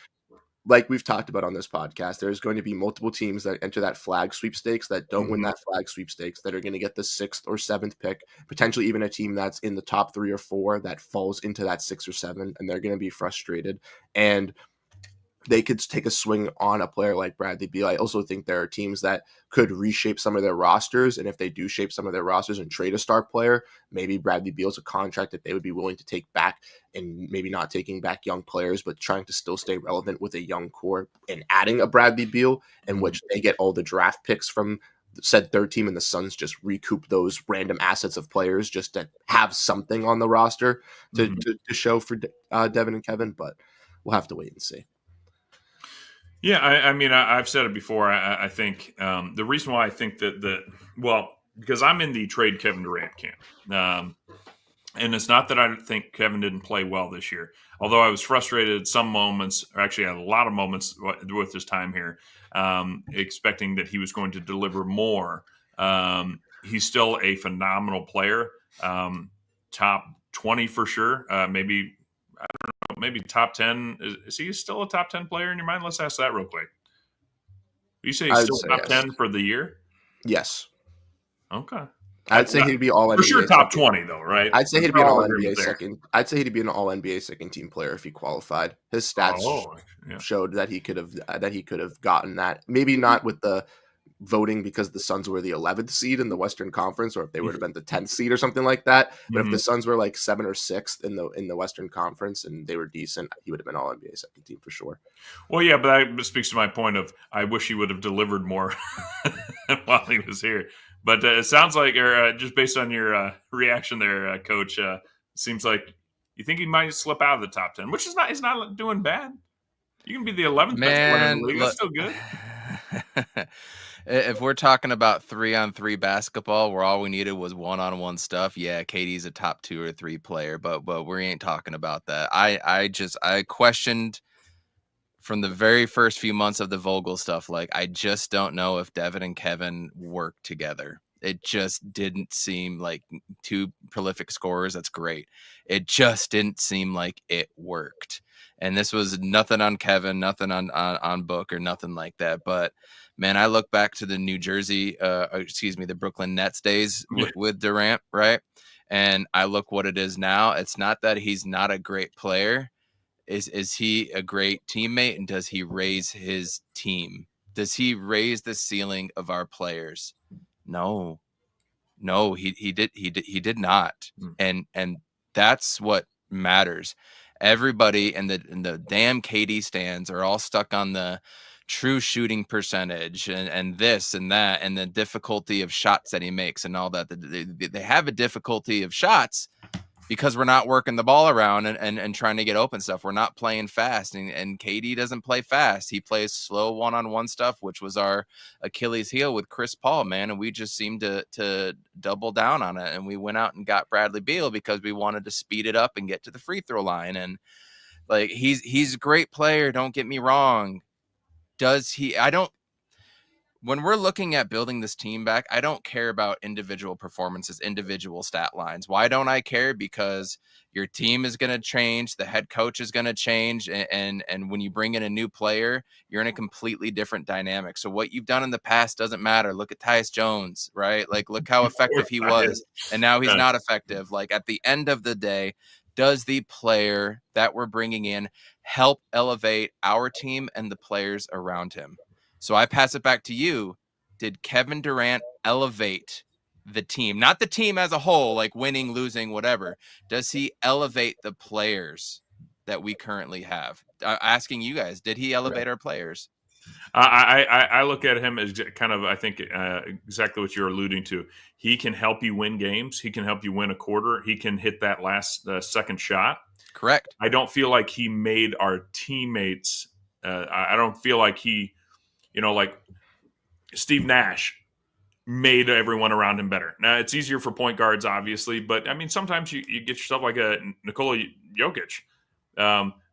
like we've talked about on this podcast, there's going to be multiple teams that enter that flag sweepstakes that don't win that flag sweepstakes that are going to get the 6th or 7th pick, potentially even a team that's in the top 3 or 4 that falls into that 6 or 7, and they're going to be frustrated. And they could take a swing on a player like Bradley Beal. I also think there are teams that could reshape some of their rosters. And if they do shape some of their rosters and trade a star player, maybe Bradley Beal's a contract that they would be willing to take back, and maybe not taking back young players, but trying to still stay relevant with a young core and adding a Bradley Beal in which they get all the draft picks from said third team, and the Suns just recoup those random assets of players just to have something on the roster to show for Devin and Kevin. But we'll have to wait and see. Yeah, I mean, I've said it before. I think the reason why I think because I'm in the trade Kevin Durant camp. And it's not that I think Kevin didn't play well this year, although I was frustrated at some moments, or actually at a lot of moments with his time here, expecting that he was going to deliver more. He's still a phenomenal player, top 20 for sure, maybe – I don't know, maybe top 10. Is he still a top 10 player in your mind? Let's ask that real quick. You say he's still top 10 for the year? Yes. Okay. I'd say he'd be all NBA. For sure top 20 though, right? I'd say he'd be an all NBA second. I'd say he'd be an all NBA second team player if he qualified. His stats showed that he could have gotten that. Maybe not with the voting because the Suns were the 11th seed in the Western Conference, or if they would have been the 10th seed or something like that. But if the Suns were like 7th or 6th in the Western Conference and they were decent, he would have been all NBA second team for sure. Well, yeah, but that speaks to my point of I wish he would have delivered more while he was here. But it sounds like, or just based on your reaction there, Coach, seems like you think he might slip out of the top 10, which is not doing bad. You can be the 11th best player in the league. That's still good. If we're talking about 3-on-3 basketball where all we needed was 1-on-1 stuff, yeah, KD's a top 2 or 3 player, but we ain't talking about that. I questioned from the very first few months of the Vogel stuff, like I just don't know if Devin and Kevin work together. It just didn't seem like two prolific scorers. That's great. It just didn't seem like it worked. And this was nothing on Kevin, nothing on Book or nothing like that. But man, I look back to the the Brooklyn Nets days with Durant, right? And I look what it is now. It's not that he's not a great player. Is he a great teammate, and does he raise his team? Does he raise the ceiling of our players? No, he did not. And that's what matters. Everybody and the damn KD stands are all stuck on the true shooting percentage and this and that and the difficulty of shots that he makes and all that. They have a difficulty of shots because we're not working the ball around and trying to get open stuff. We're not playing fast, and KD doesn't play fast. He plays slow one-on-one stuff, which was our Achilles heel with Chris Paul, man. And we just seemed to double down on it. And we went out and got Bradley Beal because we wanted to speed it up and get to the free throw line. And like, he's a great player. Don't get me wrong. When we're looking at building this team back, I don't care about individual performances, individual stat lines. Why don't I care? Because your team is going to change. The head coach is going to change. And when you bring in a new player, you're in a completely different dynamic. So what you've done in the past doesn't matter. Look at Tyus Jones, right? Like, look how effective he was. And now he's not effective. Like, at the end of the day, does the player that we're bringing in help elevate our team and the players around him? So I pass it back to you. Did Kevin Durant elevate the team? Not the team as a whole, like winning, losing, whatever. Does he elevate the players that we currently have? Asking you guys, did he elevate our players? I look at him as kind of, I think, exactly what you're alluding to. He can help you win games. He can help you win a quarter. He can hit that last second shot. Correct. I don't feel like he made our teammates. I don't feel like he, like Steve Nash made everyone around him better. Now, it's easier for point guards, obviously, but I mean, sometimes you get yourself like a Nikola Jokic,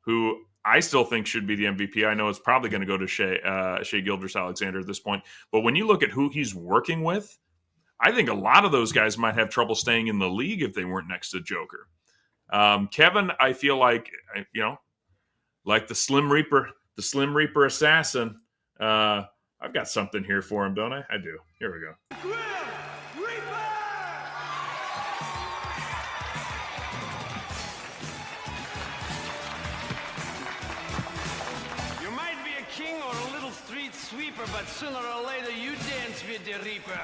who I still think should be the MVP. I know it's probably going to go to Shai Gilgeous-Alexander at this point, but when you look at who he's working with, I think a lot of those guys might have trouble staying in the league if they weren't next to Joker. Kevin, I feel like, like the Slim Reaper assassin. I've got something here for him, don't I? I do. Here we go. You might be a king or a little street sweeper, but sooner or later you dance with the Reaper.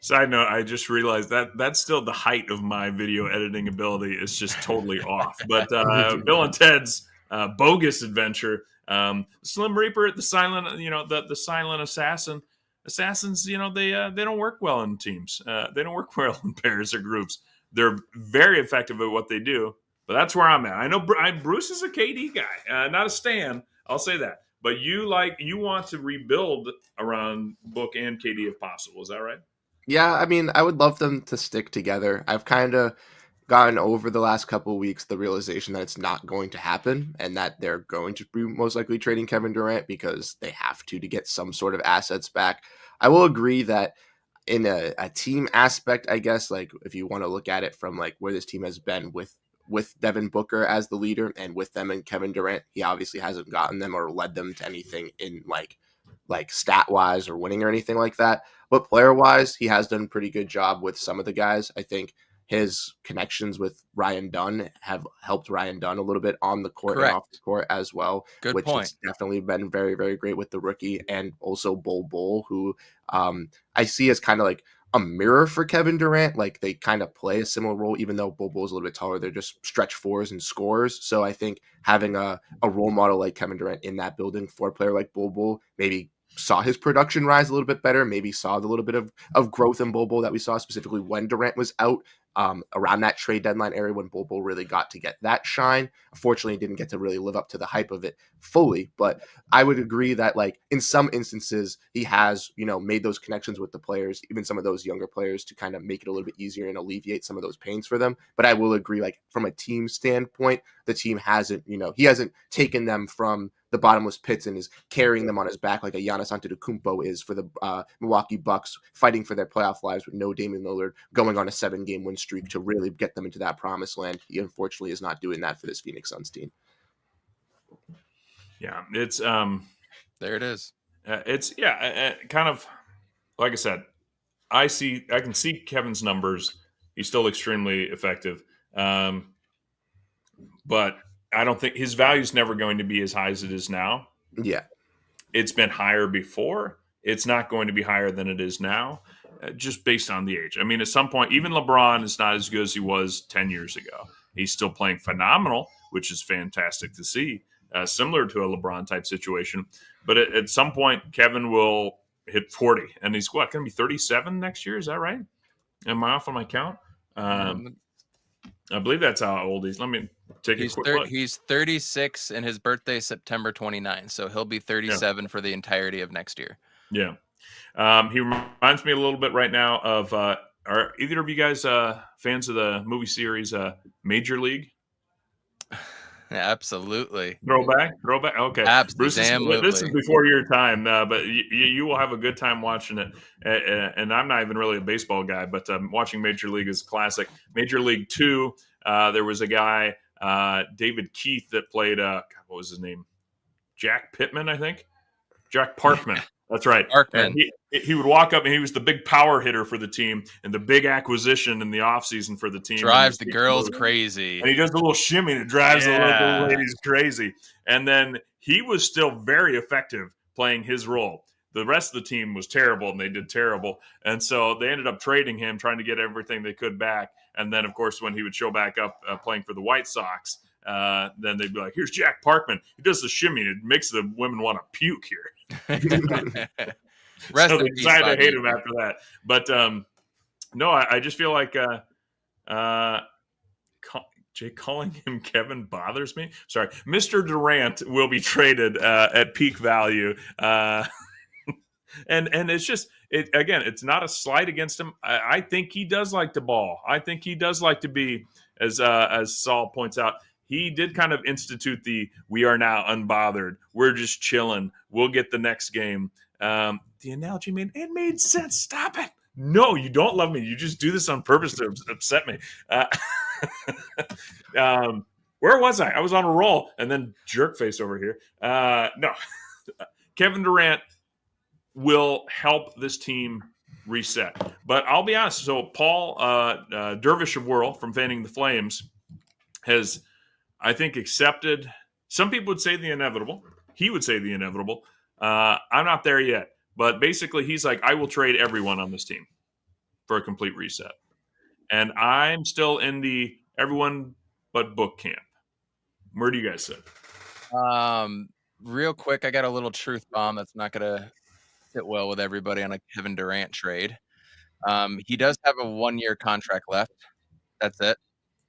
Side note, I just realized that that's still the height of my video editing ability. It's just totally off. But Bill and Ted's Bogus Adventure, Slim Reaper, the silent, the silent assassin. Assassins, they don't work well in teams. They don't work well in pairs or groups. They're very effective at what they do. But that's where I'm at. I know Bruce is a KD guy, not a Stan. I'll say that. But you want to rebuild around Book and KD if possible. Is that right? Yeah, I mean, I would love them to stick together. I've kind of gotten over the last couple of weeks the realization that it's not going to happen and that they're going to be most likely trading Kevin Durant because they have to get some sort of assets back. I will agree that in a team aspect, I guess, like if you want to look at it from like where this team has been with Devin Booker as the leader and with them and Kevin Durant, he obviously hasn't gotten them or led them to anything in like stat wise or winning or anything like that. But player wise, he has done a pretty good job with some of the guys. I think his connections with Ryan Dunn have helped Ryan Dunn a little bit on the court and off the court as well. Good which point. has definitely been very, very great with the rookie, and also Bol, who I see as kind of like a mirror for Kevin Durant. Like they kind of play a similar role, even though Bol is a little bit taller. They're just stretch fours and scorers. So I think having a role model like Kevin Durant in that building for a player like Bol maybe saw his production rise a little bit better, maybe saw the little bit of growth in Bol that we saw specifically when Durant was out around that trade deadline area when Bol really got to get that shine. Unfortunately, he didn't get to really live up to the hype of it fully, but I would agree that like in some instances he has, made those connections with the players, even some of those younger players, to kind of make it a little bit easier and alleviate some of those pains for them. But I will agree, like from a team standpoint, the team hasn't, he hasn't taken them from the bottomless pits and is carrying them on his back like a Giannis Antetokounmpo is for the Milwaukee Bucks, fighting for their playoff lives with no Damian Lillard, going on a 7-game win streak to really get them into that promised land. He unfortunately is not doing that for this Phoenix Suns team. Yeah, it's there it is. It's kind of like I said. I can see Kevin's numbers. He's still extremely effective, but I don't think his value is never going to be as high as it is now. Yeah, it's been higher before. It's not going to be higher than it is now, just based on the age. I mean, at some point, even LeBron is not as good as he was 10 years ago. He's still playing phenomenal, which is fantastic to see, similar to a LeBron type situation. But at some point, Kevin will hit 40, and he's going to be 37 next year. Is that right? Am I off on my count? I believe that's how old he's. Let me take a quick look. He's 36 and his birthday September 29. So he'll be 37 for the entirety of next year. Yeah. He reminds me a little bit right now of are either of you guys fans of the movie series Major League? Absolutely. Throwback. Okay. Absolutely. This is before your time, but you will have a good time watching it. And I'm not even really a baseball guy, but watching Major League is classic. Major League 2, there was a guy, David Keith, that played, what was his name? Jack Pittman, I think. Jack Parkman. That's right. Parkman. He would walk up, and he was the big power hitter for the team and the big acquisition in the offseason for the team. Drives the girls crazy. And he does a little shimmy, and it drives the little ladies crazy. And then he was still very effective playing his role. The rest of the team was terrible, and they did terrible. And so they ended up trading him, trying to get everything they could back. And then, of course, when he would show back up playing for the White Sox, then they'd be like, here's Jack Parkman. He does the shimmy. It makes the women want to puke here. So they decided to hate him after that. But no, I just feel like calling him Kevin bothers me. Sorry. Mr. Durant will be traded at peak value. And it's just, it's not a slight against him. I think he does like to ball. I think he does like to be, as Saul points out, he did kind of institute we are now unbothered. We're just chilling. We'll get the next game. The analogy made sense. Stop it. No, you don't love me. You just do this on purpose to upset me. Where was I? I was on a roll, and then jerk face over here. No, Kevin Durant will help this team reset. But I'll be honest. So Paul Dervish of Whirl from Fanning the Flames has, I think, accepted. Some people would say the inevitable. He would say the inevitable. I'm not there yet. But basically, he's like, I will trade everyone on this team for a complete reset. And I'm still in the everyone but book camp. Where do you guys sit? Real quick, I got a little truth bomb that's not going to sit well with everybody on a Kevin Durant trade. He does have a 1-year contract left. That's it.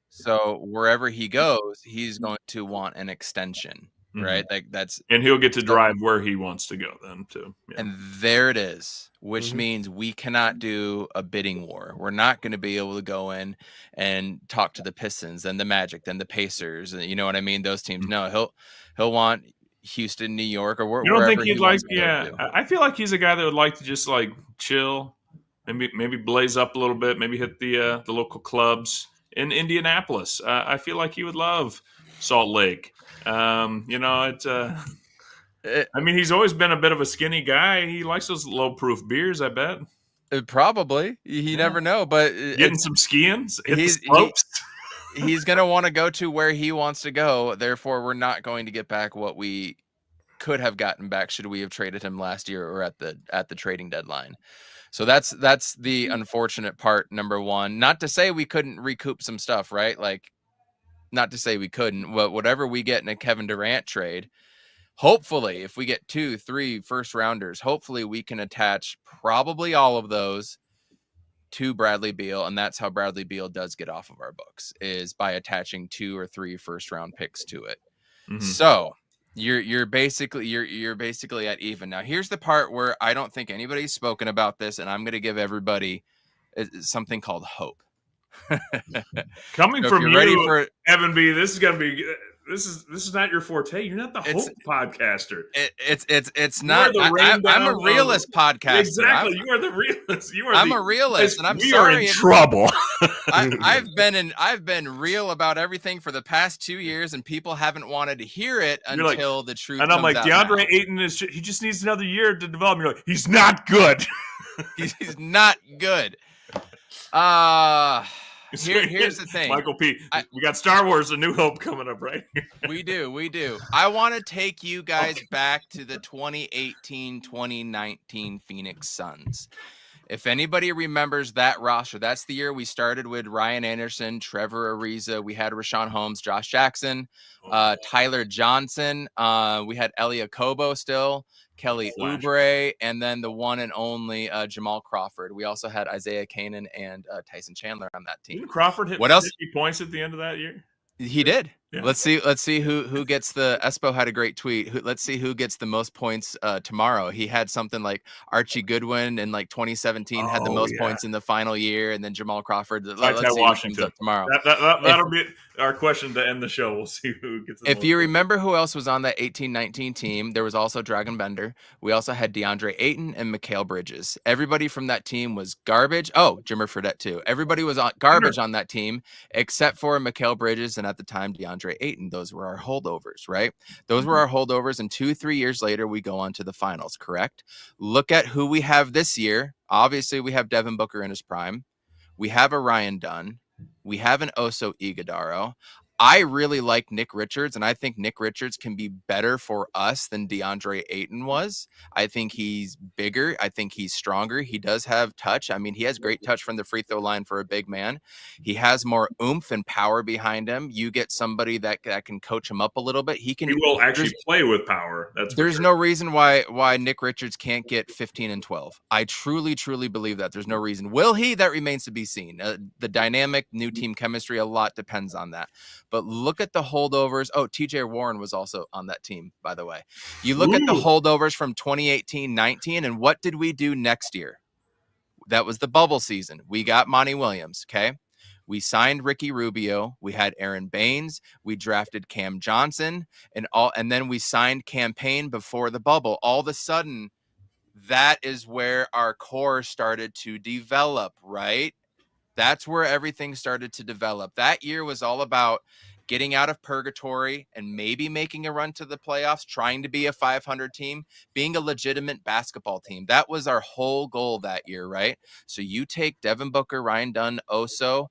So wherever he goes, he's going to want an extension, right? Like and he'll get to drive where he wants to go then too. Yeah. And there it is, which means we cannot do a bidding war. We're not going to be able to go in and talk to the Pistons and the Magic, then the Pacers, and you know what I mean? Those teams. No, he'll want Houston, New York, or wherever. You don't think he'd like? Yeah, I feel like he's a guy that would like to just like chill, maybe blaze up a little bit, maybe hit the local clubs in Indianapolis. I feel like he would love Salt Lake. I mean, he's always been a bit of a skinny guy. He likes those low-proof beers, I bet. Probably. You never know, but getting some skiing, hit the slopes. He's going to want to go to where he wants to go. Therefore, we're not going to get back what we could have gotten back should we have traded him last year or at the trading deadline. So that's the unfortunate part, number one. Not to say we couldn't recoup some stuff, right? Like, not to say we couldn't. Well, whatever we get in a Kevin Durant trade, hopefully, if we get 2-3 first rounders, hopefully we can attach probably all of those to Bradley Beal, and that's how Bradley Beal does get off of our books, is by attaching 2 or 3 first round picks to it. Mm-hmm. So you're basically at even. Now here's the part where I don't think anybody's spoken about this, and I'm going to give everybody something called hope. Coming from you, ready for Evan B, this is gonna be. This is not your forte. You're not the hope podcaster. It's not. I'm a realist podcaster. Exactly. You are the realist. I'm a realist, and I'm we sorry. We are in trouble. I've been real about everything for the past 2 years, and people haven't wanted to hear it until the truth. And I'm like, DeAndre Ayton he just needs another year to develop. You're like, he's not good. He's not good. Here's the thing, Michael P. We got Star Wars: A New Hope coming up, right? We do. I want to take you guys back to the 2018-2019 Phoenix Suns. If anybody remembers that roster, that's the year we started with Ryan Anderson, Trevor Ariza. We had Rashawn Holmes, Josh Jackson, Tyler Johnson. We had Elie Okobo still. Kelly Oubre, and then the one and only Jamal Crawford. We also had Isaiah Kanan and Tyson Chandler on that team. Didn't Crawford hit 50 points at the end of that year? He did. Yeah. Let's see who gets the. Espo had a great tweet. Let's see who gets the most points tomorrow. He had something like Archie Goodwin in like 2017 had the most points in the final year, and then Jamal Crawford. Let's see Washington who comes up tomorrow. That'll be our question to end the show. We'll see who gets the most points. Remember who else was on that 18-19 team, there was also Dragan Bender. We also had DeAndre Ayton and Mikal Bridges. Everybody from that team was garbage. Oh, Jimmer Fredette too. Everybody was garbage on that team except for Mikal Bridges and at the time DeAndre Ayton. Those were our holdovers, right? Those were our holdovers, and 2-3 years later we go on to the finals, correct? Look at who we have this year. Obviously, we have Devin Booker in his prime. We have a Ryan Dunn. We have an Oso Iguodaro. I really like Nick Richards, and I think Nick Richards can be better for us than DeAndre Ayton was. I think he's bigger. I think he's stronger. He does have touch. I mean, he has great touch from the free throw line for a big man. He has more oomph and power behind him. You get somebody that can coach him up a little bit. He will actually play with power. There's no reason why Nick Richards can't get 15 and 12. I truly believe that. There's no reason. Will he? That remains to be seen. The dynamic new team chemistry, a lot depends on that. But look at the holdovers. Oh, TJ Warren was also on that team, by the way. You look at the holdovers from 2018-19, and what did we do next year? That was the bubble season. We got Monty Williams, okay? We signed Ricky Rubio. We had Aaron Baines. We drafted Cam Johnson, and then we signed Campaign before the bubble. All of a sudden, that is where our core started to develop, right? That's where everything started to develop. That year was all about getting out of purgatory and maybe making a run to the playoffs, trying to be a 500 team, being a legitimate basketball team. That was our whole goal that year, right? So you take Devin Booker, Ryan Dunn, Oso.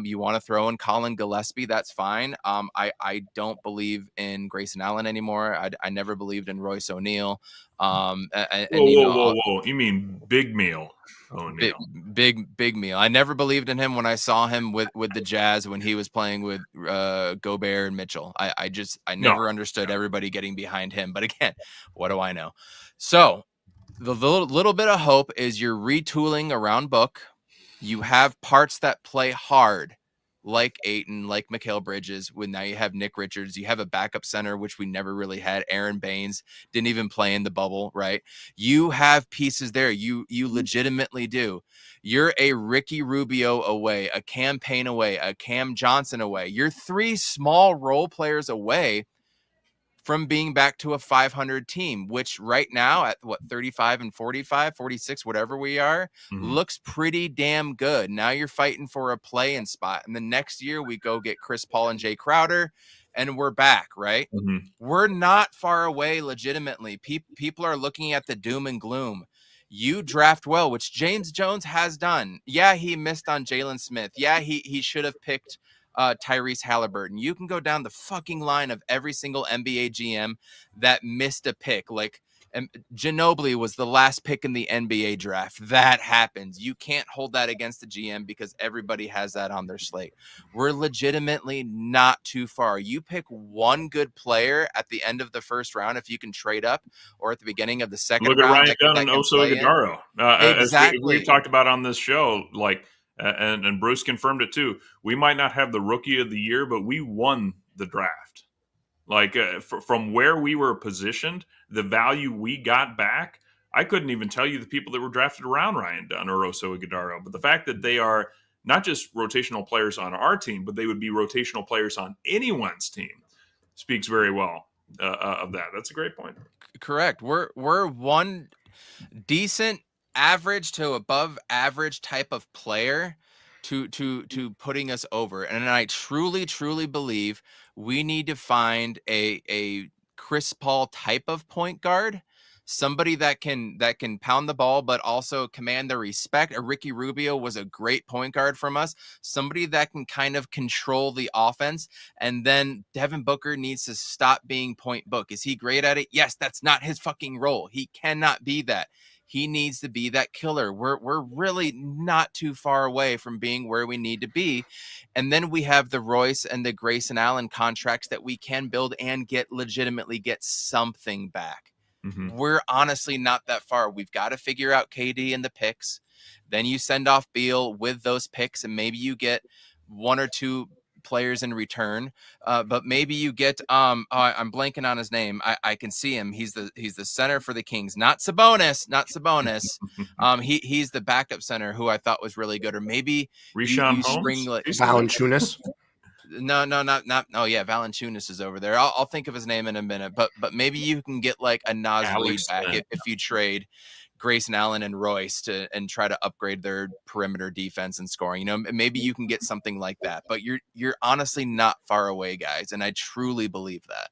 You want to throw in Colin Gillespie, that's fine. I don't believe in Grayson Allen anymore. I never believed in Royce O'Neal. Whoa. You mean Big Meal O'Neal. Big Meal. I never believed in him when I saw him with the Jazz when he was playing with Gobert and Mitchell. I never understood everybody getting behind him. But again, what do I know? So the little bit of hope is you're retooling around Book. You have parts that play hard, like Ayton, like Mikal Bridges. When now you have Nick Richards, you have a backup center, which we never really had. Aaron Baines didn't even play in the bubble, right? You have pieces there. You legitimately do. You're a Ricky Rubio away, a Campaign away, a Cam Johnson away. You're 3 small role players away from being back to a 500 team, which right now at 35 and 45, 46, whatever we are, looks pretty damn good. Now you're fighting for a play-in spot. And the next year we go get Chris Paul and Jay Crowder and we're back, right? We're not far away legitimately. People are looking at the doom and gloom. You draft well, which James Jones has done. Yeah, he missed on Jalen Smith. Yeah, he should have picked Tyrese Halliburton. You can go down the fucking line of every single NBA GM that missed a pick. Like Ginobili was the last pick in the NBA draft. That happens. You can't hold that against the GM because everybody has that on their slate. We're legitimately not too far. You pick one good player at the end of the first round if you can trade up, or at the beginning of the second round. Look at Ryan Dunn and Oso Ighodaro. Exactly. As we talked about on this show, like, and Bruce confirmed it too. We might not have the rookie of the year, but we won the draft. Like from where we were positioned, the value we got back, I couldn't even tell you the people that were drafted around Ryan Dunn or Oso Ighodaro. But the fact that they are not just rotational players on our team, but they would be rotational players on anyone's team speaks very well of that. That's a great point. Correct. We're one decent average to above average type of player to putting us over. And I truly believe we need to find a Chris Paul type of point guard, somebody that can pound the ball but also command the respect. A Ricky Rubio was a great point guard from us, somebody that can kind of control the offense. And then Devin Booker needs to stop being point book. Is he great at it? Yes, that's not his fucking role. He cannot be that. He needs to be that killer. We're really not too far away from being where we need to be. And then we have the Royce and the Grayson Allen contracts that we can build and legitimately get something back. We're honestly not that far. We've got to figure out KD and the picks. Then you send off Beal with those picks, and maybe you get 1 or 2 players in return. But maybe you get I'm blanking on his name. I can see him. He's the center for the Kings. Not Sabonis. He's the backup center who I thought was really good. Or maybe Richaun Holmes? Valanciunas. No, not. Oh yeah, Valanciunas is over there. I'll think of his name in a minute. But maybe you can get like a Naz Reid back if you trade Grayson Allen and Royce and try to upgrade their perimeter defense and scoring. You know, maybe you can get something like that. But you're honestly not far away, guys, and I truly believe that.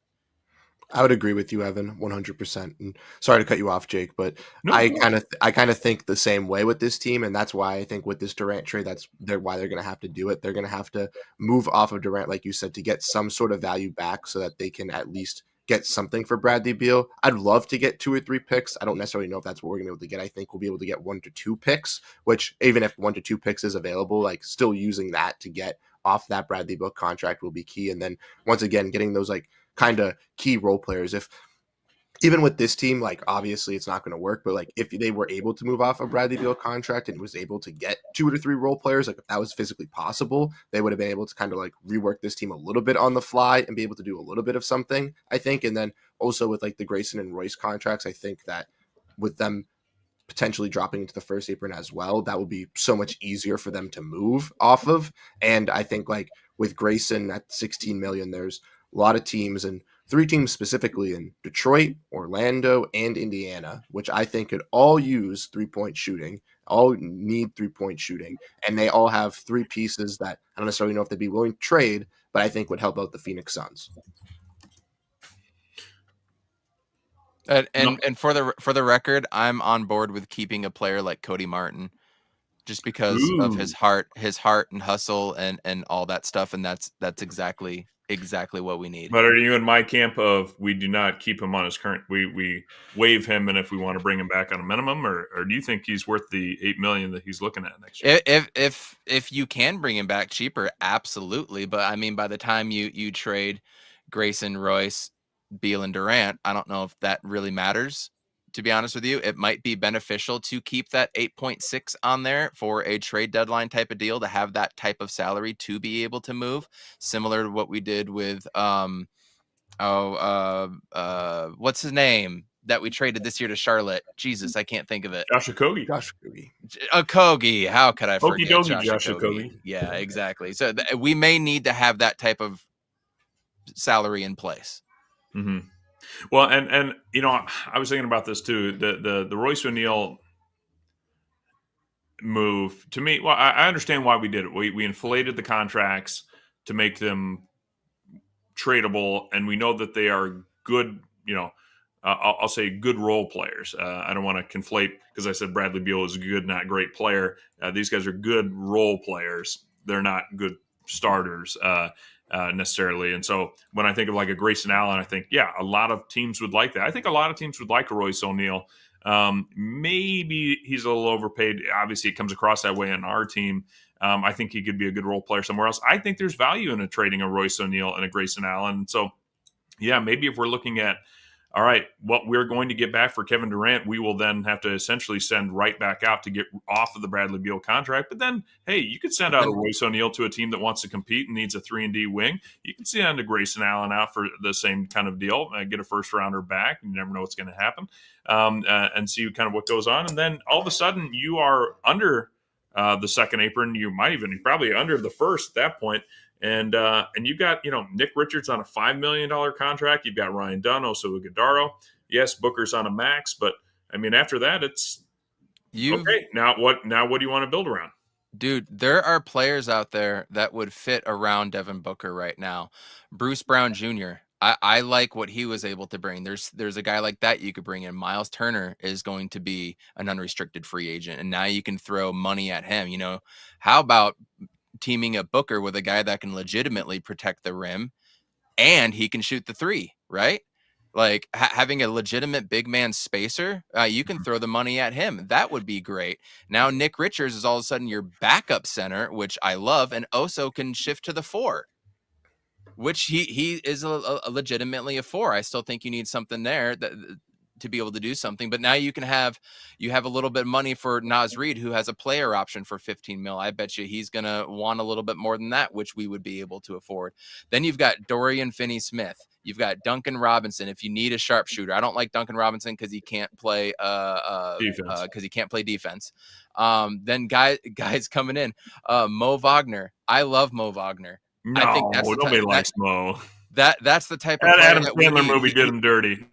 I would agree with you, Evan, 100%. And sorry to cut you off, Jake, but I kind of think the same way with this team, and that's why I think with this Durant trade, why they're going to have to do it. They're going to have to move off of Durant, like you said, to get some sort of value back, so that they can at least get something for Bradley Beal. I'd love to get 2 or 3 picks. I don't necessarily know if that's what we're going to be able to get. I think we'll be able to get 1 to 2 picks, which even if 1 to 2 picks is available, like still using that to get off that Bradley Beal contract will be key. And then once again, getting those like kind of key role players. If even with this team, like obviously it's not going to work, but like if they were able to move off a Bradley Beal contract and was able to get 2 to 3 role players, like if that was physically possible, they would have been able to kind of like rework this team a little bit on the fly and be able to do a little bit of something, I think. And then also with like the Grayson and Royce contracts, I think that with them potentially dropping into the first apron as well, that would be so much easier for them to move off of. And I think like with Grayson at 16 million, there's a lot of teams, and 3 teams specifically in Detroit, Orlando, and Indiana, which I think could all use 3-point shooting, all need 3-point shooting, and they all have 3 pieces that I don't necessarily know if they'd be willing to trade, but I think would help out the Phoenix Suns. And for the record, I'm on board with keeping a player like Cody Martin, just because of his heart and hustle and all that stuff, and that's exactly what we need. But are you in my camp of we do not keep him on his current? We waive him, and if we want to bring him back on a minimum, or do you think he's worth the $8 million that he's looking at next year? If you can bring him back cheaper, absolutely. But I mean, by the time you trade Grayson, Royce, Beal, and Durant, I don't know if that really matters. To be honest with you, it might be beneficial to keep that 8.6 on there for a trade deadline type of deal, to have that type of salary to be able to move, similar to what we did with what's his name that we traded this year to Charlotte? Jesus, I can't think of it. Josh Okogie. Okogie. How could I forget Josh Okogie? Yeah, exactly. So we may need to have that type of salary in place. Mm-hmm. Well, and you know, I was thinking about this too. The Royce O'Neal move, to me, well, I understand why we did it. We inflated the contracts to make them tradable, and we know that they are good. You know, I'll say good role players. I don't want to conflate, because I said Bradley Beal is a good, not great player. These guys are good role players. They're not good starters. Necessarily. And so when I think of like a Grayson Allen, I think, yeah, a lot of teams would like that. I think a lot of teams would like a Royce O'Neal. Maybe he's a little overpaid. Obviously, it comes across that way on our team. I think he could be a good role player somewhere else. I think there's value in trading a Royce O'Neal and a Grayson Allen. So, yeah, maybe if we're looking at, all right, what we're going to get back for Kevin Durant, we will then have to essentially send right back out to get off of the Bradley Beal contract. But then, hey, you could send out a Royce O'Neal to a team that wants to compete and needs a 3-and-D wing. You can send a Grayson Allen out for the same kind of deal, get a first-rounder back. You never know what's going to happen, and see kind of what goes on. And then all of a sudden, you are under the second apron. You're probably under the first at that point. And you got, Nick Richards on a $5 million contract. You've got Ryan Dunn, also Iguodala. Yes, Booker's on a max, but I mean, after that, it's okay. Now what do you want to build around? Dude, there are players out there that would fit around Devin Booker right now. Bruce Brown Jr., I like what he was able to bring. There's a guy like that you could bring in. Miles Turner is going to be an unrestricted free agent, and now you can throw money at him. How about teaming up Booker with a guy that can legitimately protect the rim and he can shoot the three, right? Like having a legitimate big man spacer, you can throw the money at him. That would be great. Now Nick Richards is all of a sudden your backup center, which I love, and Oso can shift to the 4, which he is a legitimately a 4. I still think you need something there to be able to do something, but now you have a little bit of money for Naz Reid, who has a player option for 15 mil. I bet you he's going to want a little bit more than that, which we would be able to afford. Then you've got Dorian Finney-Smith. You've got Duncan Robinson. If you need a sharpshooter, I don't like Duncan Robinson because he can't play defense. Then guys coming in, Mo Wagner. I love Mo Wagner. No, I think that's nobody likes Mo. That's the type of that player Adam that Sandler movie did him dirty.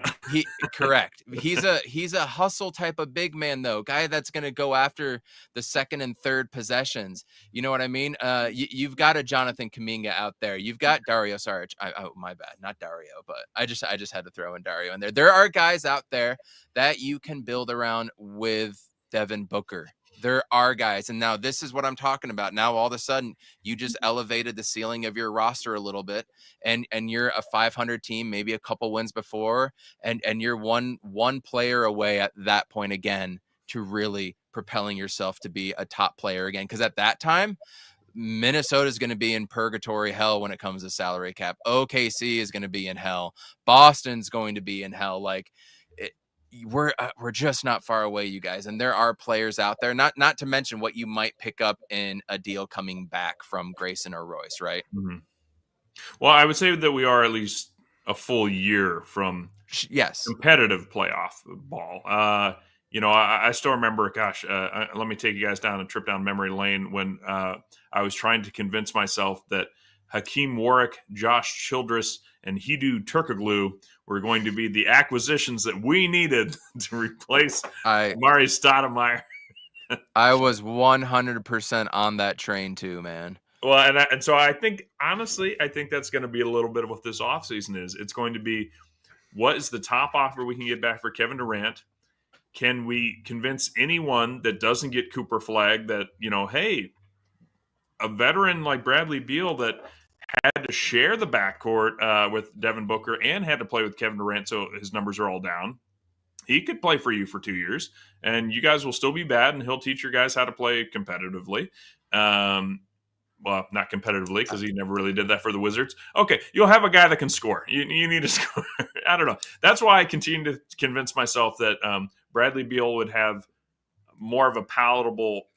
Correct. He's a hustle type of big man, though, guy that's going to go after the second and third possessions. You know what I mean? You've got a Jonathan Kuminga out there. You've got Dario Saric. Oh, my bad, not Dario, but I just had to throw in Dario in there. There are guys out there that you can build around with Devin Booker. There are guys. And now this is what I'm talking about. Now, all of a sudden, you just elevated the ceiling of your roster a little bit, and you're a 500 team, maybe a couple wins before, and you're one player away at that point again to really propelling yourself to be a top player again. Because at that time, Minnesota is going to be in purgatory hell when it comes to salary cap. OKC is going to be in hell. Boston's going to be in hell. Like, we're just not far away, you guys, and there are players out there, not to mention what you might pick up in a deal coming back from Grayson or Royce, right? Mm-hmm. Well, I would say that we are at least a full year from yes competitive playoff ball. I still remember, gosh, let me take you guys down a trip down memory lane when I was trying to convince myself that Hakeem Warwick, Josh Childress, and Hidu Turkoglu were going to be the acquisitions that we needed to replace Amari Stoudemire. I was 100% on that train too, man. Well, and so I think, honestly, I think that's going to be a little bit of what this offseason is. It's going to be, what is the top offer we can get back for Kevin Durant? Can we convince anyone that doesn't get Cooper Flag that, hey, a veteran like Bradley Beal that had to share the backcourt with Devin Booker and had to play with Kevin Durant, so his numbers are all down. He could play for you for 2 years, and you guys will still be bad, and he'll teach your guys how to play competitively. Well, not competitively, because he never really did that for the Wizards. Okay, you'll have a guy that can score. You need to score. I don't know. That's why I continue to convince myself that Bradley Beal would have more of a palatable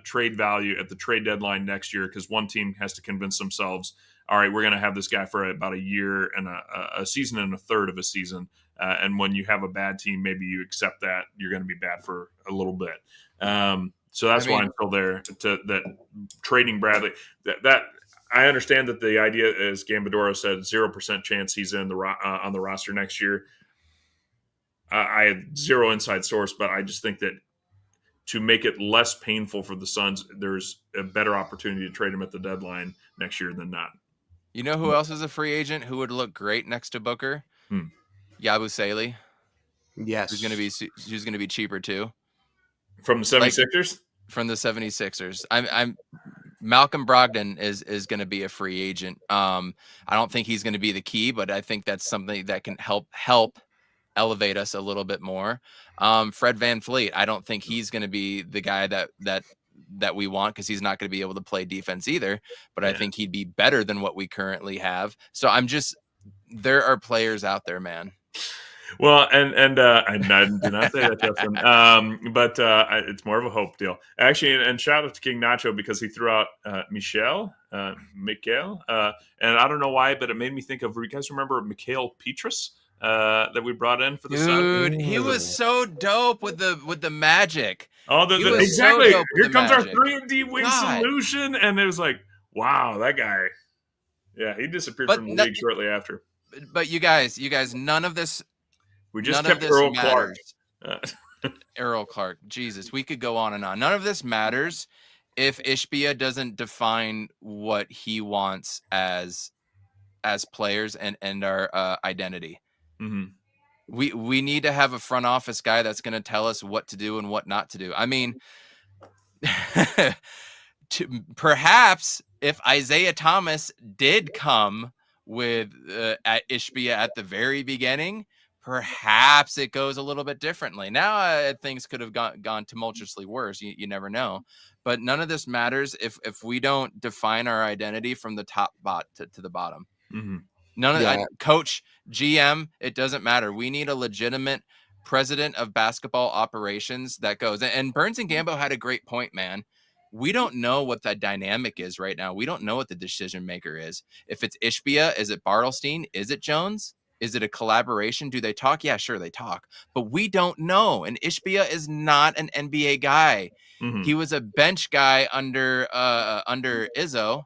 trade value at the trade deadline next year, because one team has to convince themselves, all right, we're going to have this guy for about a year and a season and a third of a season. And when you have a bad team, maybe you accept that you're going to be bad for a little bit. So that's why I'm still there that trading Bradley. That I understand that the idea, as Gambadoro said, 0% chance he's in on the roster next year. I have zero inside source, but I just think that to make it less painful for the Suns, there's a better opportunity to trade him at the deadline next year than not. You know who else is a free agent who would look great next to Booker? Yabusele. Yes. Who's going to be cheaper too. From the 76ers? From the 76ers. I'm Malcolm Brogdon is going to be a free agent. I don't think he's going to be the key, but I think that's something that can help elevate us a little bit more. Fred VanVleet, I don't think he's going to be the guy that we want, because he's not going to be able to play defense either, but I think he'd be better than what we currently have. So there are players out there, man. Well, and I do not say that, Justin. But it's more of a hope deal, actually. And shout out to King Nacho, because he threw out Mikel, and I don't know why, but it made me think of. You guys remember Mikhail Petrus that we brought in for the Suns? Dude, he was so dope with the Magic. Oh, exactly. So Here comes Magic. Our 3D wing solution, and it was like, wow, that guy. Yeah, he disappeared from the league shortly after. But you guys, none of this. We just kept Earl Clark. Earl Clark. Jesus, we could go on and on. None of this matters if Ishbia doesn't define what he wants as players and our identity. Mm-hmm. We need to have a front office guy that's going to tell us what to do and what not to do. I mean, perhaps if Isaiah Thomas did come with at Ishbia at the very beginning, perhaps it goes a little bit differently. Now things could have gone tumultuously worse. You never know. But none of this matters if we don't define our identity from the top to the bottom. Mm-hmm. None of that. Coach, GM, it doesn't matter. We need a legitimate president of basketball operations that goes. And Burns and Gambo had a great point, man. We don't know what that dynamic is right now. We don't know what the decision maker is. If it's Ishbia, is it Bartelstein? Is it Jones? Is it a collaboration? Do they talk? Yeah, sure, they talk. But we don't know. And Ishbia is not an NBA guy. Mm-hmm. He was a bench guy under Izzo,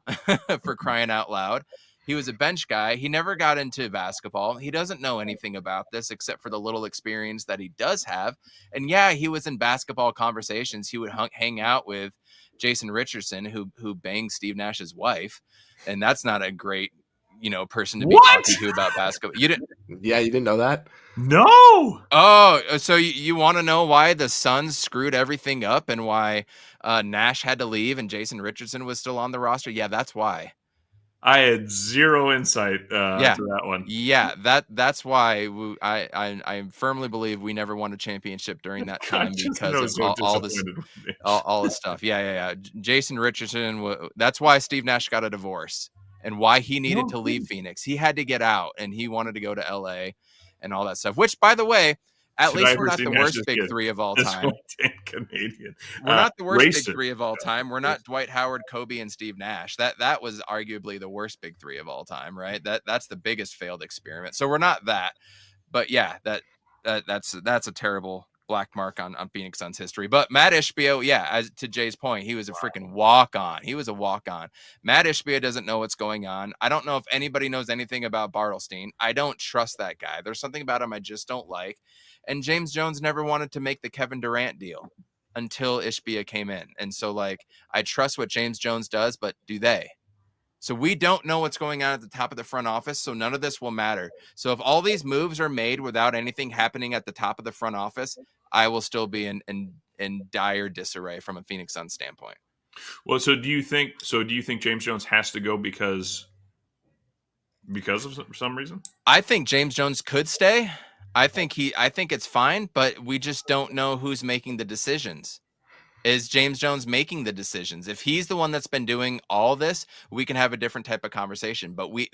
for crying out loud. He was a bench guy. He never got into basketball. He doesn't know anything about this except for the little experience that he does have. And yeah, he was in basketball conversations. He would hang out with Jason Richardson, who banged Steve Nash's wife. And that's not a great, person to be talking to about basketball. You didn't? Yeah, you didn't know that? No. Oh, so you want to know why the Suns screwed everything up and why Nash had to leave and Jason Richardson was still on the roster? Yeah, that's why. I had zero insight to that one. Yeah, that's why I firmly believe we never won a championship during that time because of all this stuff. Yeah. Jason Richardson. That's why Steve Nash got a divorce and why he needed to leave Phoenix. He had to get out and he wanted to go to LA and all that stuff. Which, by the way, at least we're not the worst big three of all time. Canadian. We're not the worst big three of all time. We're not Dwight Howard, Kobe, and Steve Nash. That was arguably the worst big three of all time, right? That's the biggest failed experiment. So we're not that. But yeah, that's a terrible black mark on Phoenix Suns history. But Matt Ishbia, yeah, as to Jay's point, he was a freaking walk-on. He was a walk-on. Matt Ishbia doesn't know what's going on. I don't know if anybody knows anything about Bartelstein. I don't trust that guy. There's something about him I just don't like. And James Jones never wanted to make the Kevin Durant deal until Ishbia came in. And so, like, I trust what James Jones does, but do they? So we don't know what's going on at the top of the front office, so none of this will matter. So if all these moves are made without anything happening at the top of the front office, I will still be in dire disarray from a Phoenix Suns standpoint. Well, so do you think James Jones has to go because of some reason? I think James Jones could stay. I think it's fine, but we just don't know who's making the decisions. Is James Jones making the decisions? If he's the one that's been doing all this, we can have a different type of conversation, but we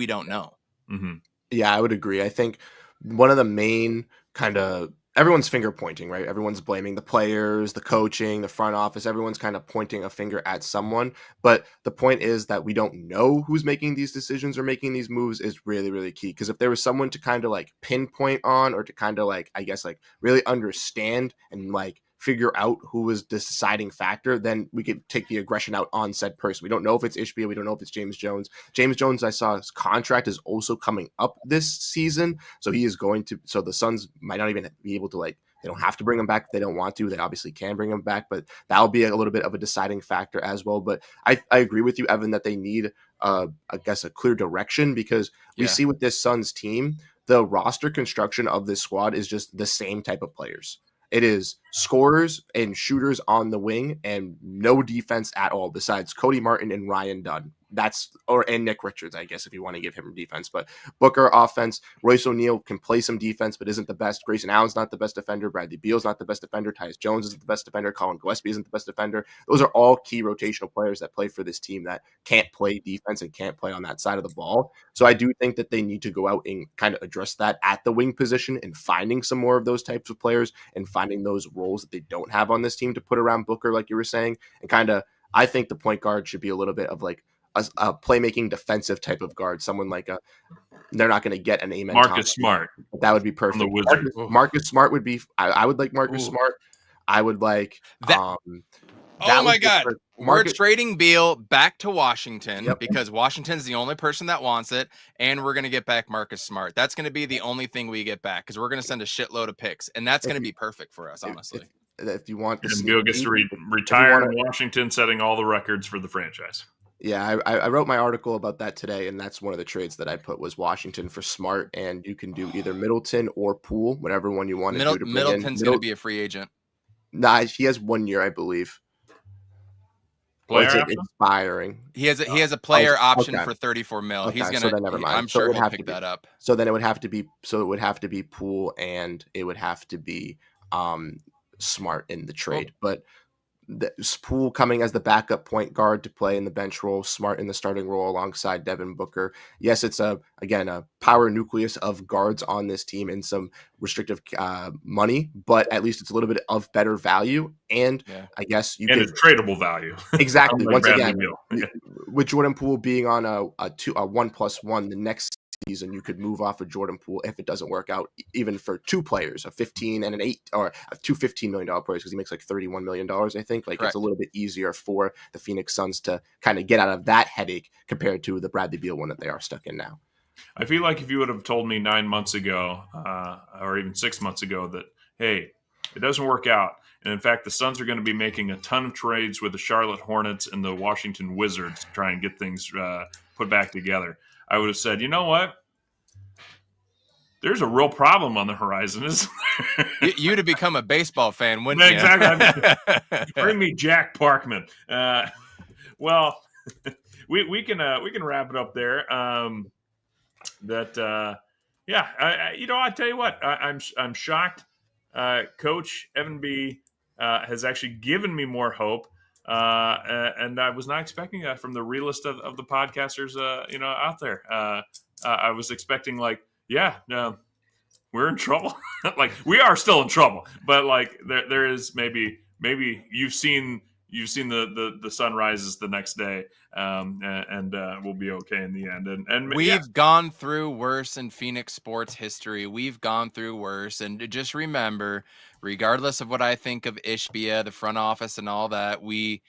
don't know. Mm-hmm. Yeah, I would agree. I think one of the main kind of everyone's finger pointing, right? Everyone's blaming the players, the coaching, the front office. Everyone's kind of pointing a finger at someone. But the point is that we don't know who's making these decisions or making these moves is really, really key. Because if there was someone to kind of like pinpoint on or to kind of like, I guess, like really understand and like figure out who was the deciding factor, then we could take the aggression out on said person. We don't know if it's Ishbia. We don't know if it's James Jones. James Jones, I saw his contract is also coming up this season. So he is going to, so the Suns might not even be able to like, they don't have to bring him back if they don't want to. They obviously can bring him back, but that'll be a little bit of a deciding factor as well. But I agree with you, Evan, that they need, I guess, a clear direction because we see with this Suns team, the roster construction of this squad is just the same type of players. It is scorers and shooters on the wing and no defense at all besides Cody Martin and Ryan Dunn. And Nick Richards, I guess, if you want to give him defense. But Booker offense, Royce O'Neal can play some defense, but isn't the best. Grayson Allen's not the best defender. Bradley Beal's not the best defender. Tyus Jones isn't the best defender. Colin Gillespie isn't the best defender. Those are all key rotational players that play for this team that can't play defense and can't play on that side of the ball. So I do think that they need to go out and kind of address that at the wing position and finding some more of those types of players and finding those roles that they don't have on this team to put around Booker, like you were saying. And kind of, I think the point guard should be a little bit of like a playmaking defensive type of guard, someone like they're not going to get an Amen Marcus Thompson. Smart. That would be perfect. The Wizards. Marcus Smart would be, I would like Marcus Smart. I would like, that. Oh My God. We're Marcus, trading Beal back to Washington because Washington's the only person that wants it, and we're going to get back Marcus Smart. That's going to be the only thing we get back because we're going to send a shitload of picks, and that's going to be perfect for us, honestly. If you want, and Beal gets to retire in Washington, setting all the records for the franchise. Yeah, I wrote my article about that today, and that's one of the trades that I put was Washington for Smart, and you can do either Middleton or Poole, whatever one you want to do. Middleton's going to be a free agent. Nah, he has 1 year, I believe. Player it's expiring. He has a player option for $34 million. Okay, He's gonna. So then never mind. I'm sure he'll pick that up. So then it would have to be. So it would have to be Poole, and it would have to be Smart in the trade, but. Poole coming as the backup point guard to play in the bench role, Smart in the starting role alongside Devin Booker. Yes, it's a power nucleus of guards on this team and some restrictive money, but at least it's a little bit of better value. And I guess you it's tradable value. Exactly. Once again, Yeah. With Jordan Poole being on a 1+1, the next season you could move off of Jordan Poole if it doesn't work out, even for two players, a 15 and an 8, or two $15 million players, because he makes like $31 million, I think. Like, correct. It's a little bit easier for the Phoenix Suns to kind of get out of that headache compared to the Bradley Beal one that they are stuck in now. I feel like if you would have told me 9 months ago, or even 6 months ago, that, hey, it doesn't work out, and in fact the Suns are going to be making a ton of trades with the Charlotte Hornets and the Washington Wizards to try and get things put back together, I would have said, you know what? There's a real problem on the horizon, isn't there? You'd have become a baseball fan, wouldn't you? Exactly. Bring me Jack Parkman. Well, we can wrap it up there. I tell you what, I'm shocked. Coach Evan B has actually given me more hope. And I was not expecting that from the realest of the podcasters, out there. I was expecting we're in trouble. Like, we are still in trouble, but like there is maybe you've seen you've seen the sun rises the next day, and we'll be okay in the end. And We've gone through worse in Phoenix sports history. We've gone through worse. And just remember, regardless of what I think of Ishbia, the front office and all that, we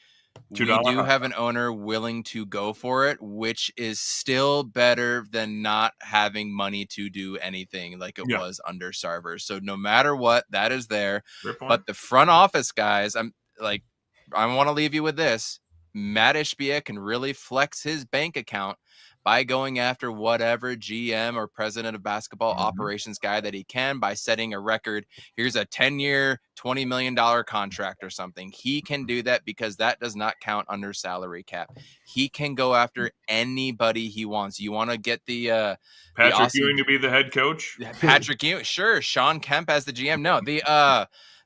$2 do hot have an owner willing to go for it, which is still better than not having money to do anything like it Yeah. was under Sarver. So no matter what, that is there. Fair point. But the front office guys, I want to leave you with this. Matt Ishbia can really flex his bank account by going after whatever GM or president of basketball operations guy that he can by setting a record. Here's a 10-year, $20 million contract or something. He can do that because that does not count under salary cap. He can go after anybody he wants. You want to get the Patrick Ewing to be the head coach? Patrick Ewing, sure. Sean Kemp as the GM. No,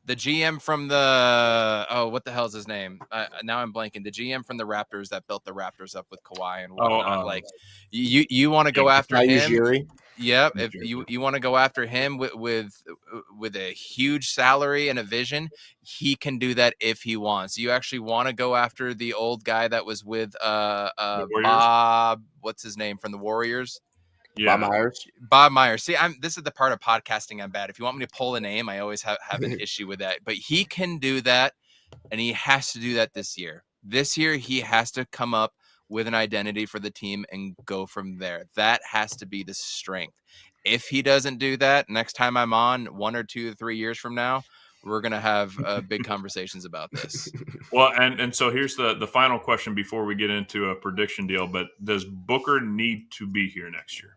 the GM from the what the hell's his name? Now I'm blanking. The GM from the Raptors that built the Raptors up with Kawhi and whatnot. You want to go after him? Ujiri. Yep. If you want to go after him with a huge salary and a vision, he can do that if he wants. You actually want to go after the old guy that was with Bob, what's his name, from the Warriors? Yeah. Bob Myers. See, this is the part of podcasting I'm bad. If you want me to pull a name, I always have an issue with that. But he can do that, and he has to do that this year. This year, he has to come up with an identity for the team and go from there. That has to be the strength. If he doesn't do that, next time I'm on, 1 or 2 or 3 years from now, we're going to have big conversations about this. Well, and so here's the final question before we get into a prediction deal. But does Booker need to be here next year?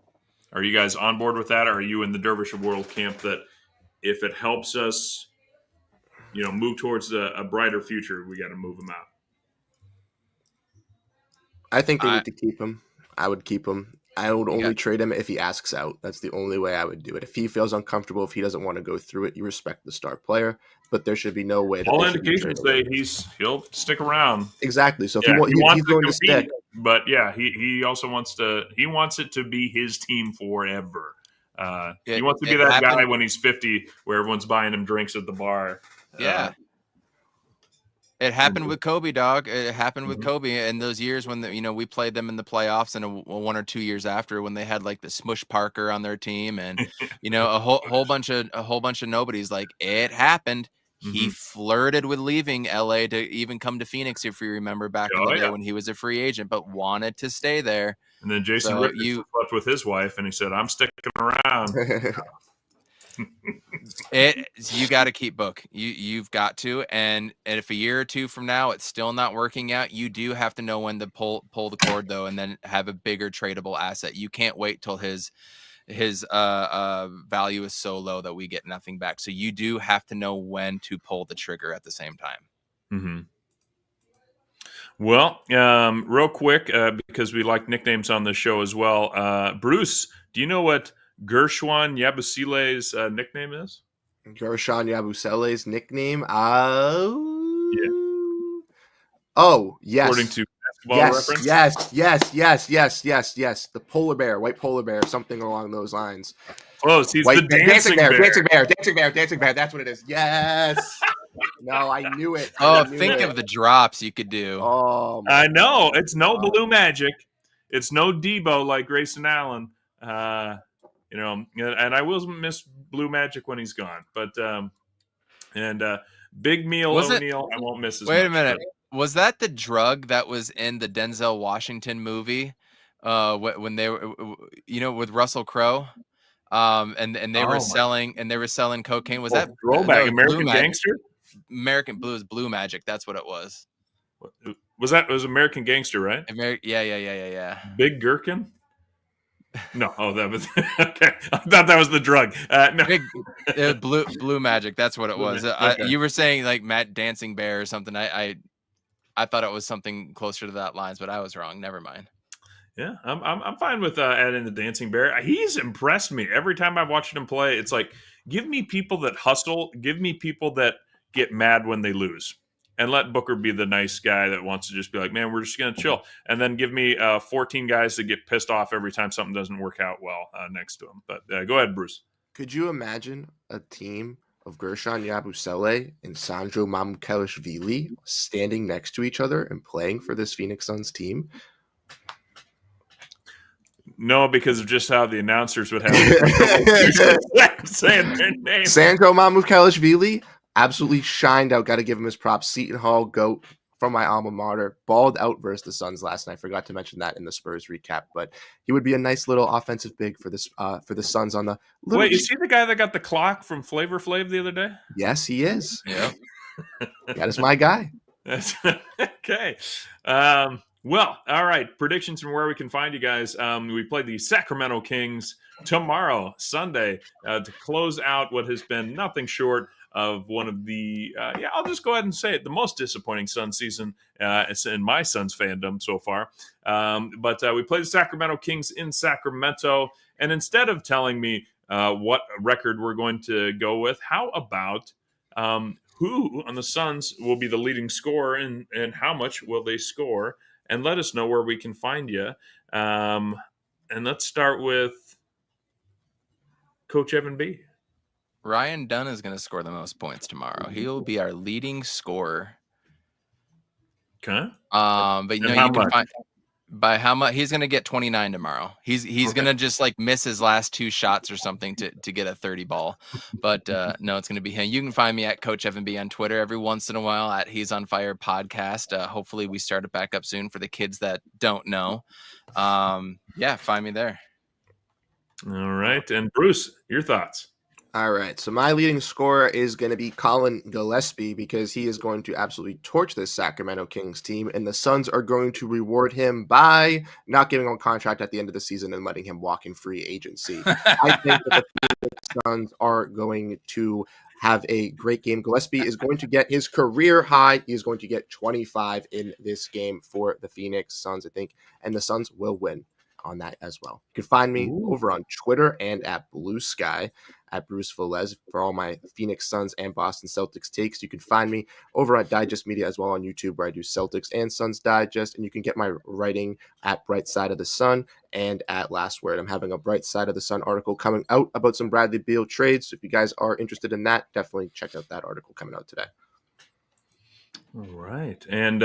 Are you guys on board with that? Or are you in the Dervish World camp that if it helps us, move towards a brighter future, we got to move him out? I think they need to keep him. I would keep him. I would only trade him if he asks out. That's the only way I would do it. If he feels uncomfortable, if he doesn't want to go through it, you respect the star player. But there should be no way that all indications say he'll stick around. Exactly. So if he wants he's going to to stick. But yeah, he also wants it to be his team forever. He wants to be that guy when he's 50, where everyone's buying him drinks at the bar. Yeah. It happened with Kobe, dog. It happened with Kobe in those years when we played them in the playoffs, and 1 or 2 years after when they had like the Smush Parker on their team, and a whole bunch of nobodies. Like, it happened. He flirted with leaving LA to even come to Phoenix, if you remember back in the day when he was a free agent, but wanted to stay there. And then Jason Richardson slept with his wife, and he said, "I'm sticking around." You got to keep Book. You've got to, and if a year or two from now it's still not working out, you do have to know when to pull the cord though, and then have a bigger tradable asset. You can't wait till his value is so low that we get nothing back. So you do have to know when to pull the trigger at the same time. Well, real quick, because we like nicknames on the show as well. Bruce, do you know what Gershon Yabusile's nickname is? Gershon Yabusele's nickname? Oh, yes. According to Basketball Reference? Yes. The polar bear, white polar bear, something along those lines. Close. He's White the dancing bear. Dancing bear. That's what it is. Yes. No, I knew it. Think of the drops you could do. Oh, I know. It's no Blue Magic. It's no Debo like Grayson Allen. And I will miss Blue Magic when he's gone. But Big Meal O'Neal, I won't miss as much. Wait a minute. Was that the drug that was in the Denzel Washington movie? When they were, with Russell Crowe, and they were selling cocaine. Was that throwback American Gangster? American Blue Magic. That's what it was. It was American Gangster, right? Yeah. Big Gherkin? No. Oh, that was okay. I thought that was the drug. No. Big Blue Magic. That's what it was. Okay. You were saying like Matt Dancing Bear or something. I thought it was something closer to that lines, but I was wrong. Never mind. Yeah, I'm fine with adding the Dancing Bear. He's impressed me every time I've watched him play. It's like, give me people that hustle. Give me people that get mad when they lose. And let Booker be the nice guy that wants to just be like, man, we're just going to chill. And then give me 14 guys that get pissed off every time something doesn't work out well next to him. But go ahead, Bruce. Could you imagine a team of Gershon Yabusele and Sandro Mamukelashvili standing next to each other and playing for this Phoenix Suns team? No, because of just how the announcers would have saying their name. Sandro Mamukelashvili absolutely shined out. Got to give him his props. Seton Hall GOAT from my alma mater. Balled out versus the Suns last night. Forgot to mention that in the Spurs recap. But he would be a nice little offensive big for this for the Suns on the little. Wait, is he the guy that got the clock from Flavor Flav the other day? Yes, he is. Yeah. That is my guy. That's okay. Well, all right. Predictions from where we can find you guys. We play the Sacramento Kings tomorrow, Sunday, to close out what has been nothing short of one of the, I'll just go ahead and say it, the most disappointing Suns season in my Suns fandom so far. But we play the Sacramento Kings in Sacramento. And instead of telling me what record we're going to go with, how about who on the Suns will be the leading scorer and how much will they score? And let us know where we can find you. And let's start with Coach Evan B. Ryan Dunn is going to score the most points tomorrow. He'll be our leading scorer. Okay. But you can find by how much he's going to get 29 tomorrow. He's going to just like miss his last 2 shots or something to get a 30 ball. But no, it's going to be him. You can find me at Coach Evan B on Twitter every once in a while at He's on Fire podcast. Hopefully we start it back up soon for the kids that don't know. Find me there. All right. And Bruce, your thoughts? All right, so my leading scorer is going to be Colin Gillespie because he is going to absolutely torch this Sacramento Kings team, and the Suns are going to reward him by not giving him a contract at the end of the season and letting him walk in free agency. I think that the Suns are going to have a great game. Gillespie is going to get his career high. He is going to get 25 in this game for the Phoenix Suns, I think, and the Suns will win on that as well. You can find me over on Twitter and at Blue Sky at Bruce Velez for all my Phoenix Suns and Boston Celtics takes. You can find me over at Digest Media as well on YouTube where I do Celtics and Suns Digest, and you can get my writing at Bright Side of the Sun and at Last Word. I'm having a Bright Side of the Sun article coming out about some Bradley Beal trades, so if you guys are interested in that, definitely check out that article coming out today. All right. And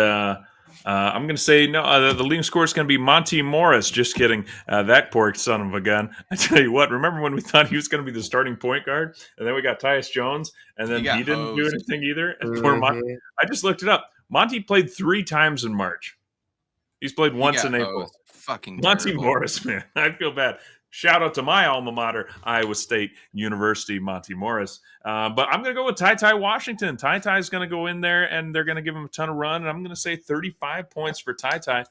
I'm going to say no. The leading scorer is going to be Monty Morris. Just kidding. That poor son of a gun. I tell you what. Remember when we thought he was going to be the starting point guard, and then we got Tyus Jones, and then he didn't do anything either. And poor Monty. I just looked it up. Monty played 3 times in March. He's played once in April. Fucking Monty terrible. Morris, man. I feel bad. Shout out to my alma mater, Iowa State University, Monty Morris. But I'm going to go with Ty Washington. Ty is going to go in there, and they're going to give him a ton of run. And I'm going to say 35 points for Ty.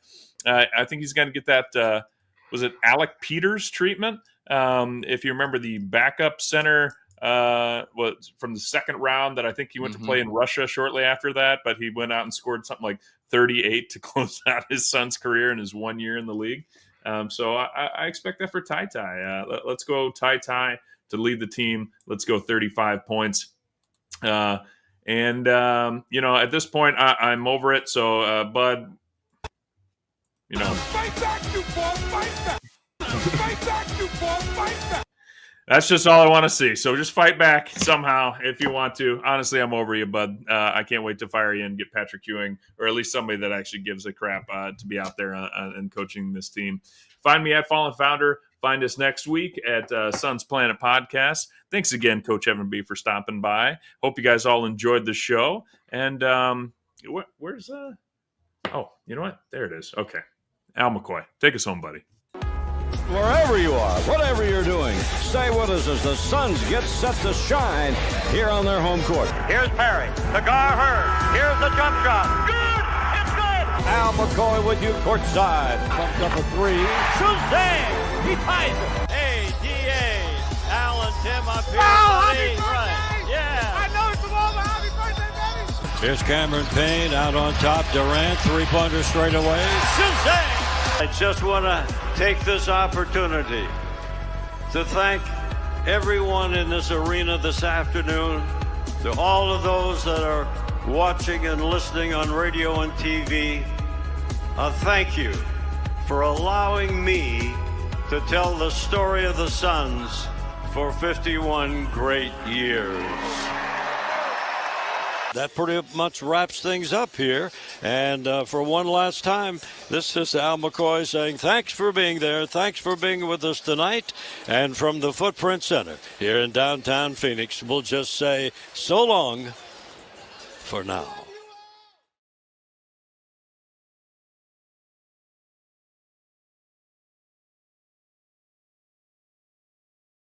I think he's going to get that, was it Alec Peters treatment? If you remember the backup center was from the second round that I think he went to play in Russia shortly after that. But he went out and scored something like 38 to close out his son's career in his 1 year in the league. So I expect that for Ty. Let's go Ty to lead the team. Let's go 35 points. At this point, I'm over it. So, Bud, Fight back, you ball, fight back. Fight back, you ball, fight back. That's just all I want to see. So just fight back somehow if you want to. Honestly, I'm over you, Bud. I can't wait to fire you and get Patrick Ewing, or at least somebody that actually gives a crap to be out there and coaching this team. Find me at Fallen Founder. Find us next week at Suns Planet Podcast. Thanks again, Coach Evan B., for stopping by. Hope you guys all enjoyed the show. And where's oh, you know what? There it is. Okay. Al McCoy, take us home, buddy. Wherever you are, whatever you're doing, stay with us as the Suns get set to shine here on their home court. Here's Perry. Cigar Hurd. Here's the jump shot. Good! It's good! Al McCoy with you courtside. Pumped up a 3. Suzanne! He ties it. Hey, D.A. Al and Tim up here. happy birthday! Right. Yeah. I know it's all the happy birthday, baby. Here's Cameron Payne out on top. Durant, 3-pointer straight away. Suzanne! I just want to take this opportunity to thank everyone in this arena this afternoon, to all of those that are watching and listening on radio and TV. Thank you for allowing me to tell the story of the Suns for 51 great years. That pretty much wraps things up here. And for one last time, this is Al McCoy saying thanks for being there. Thanks for being with us tonight. And from the Footprint Center here in downtown Phoenix, we'll just say so long for now.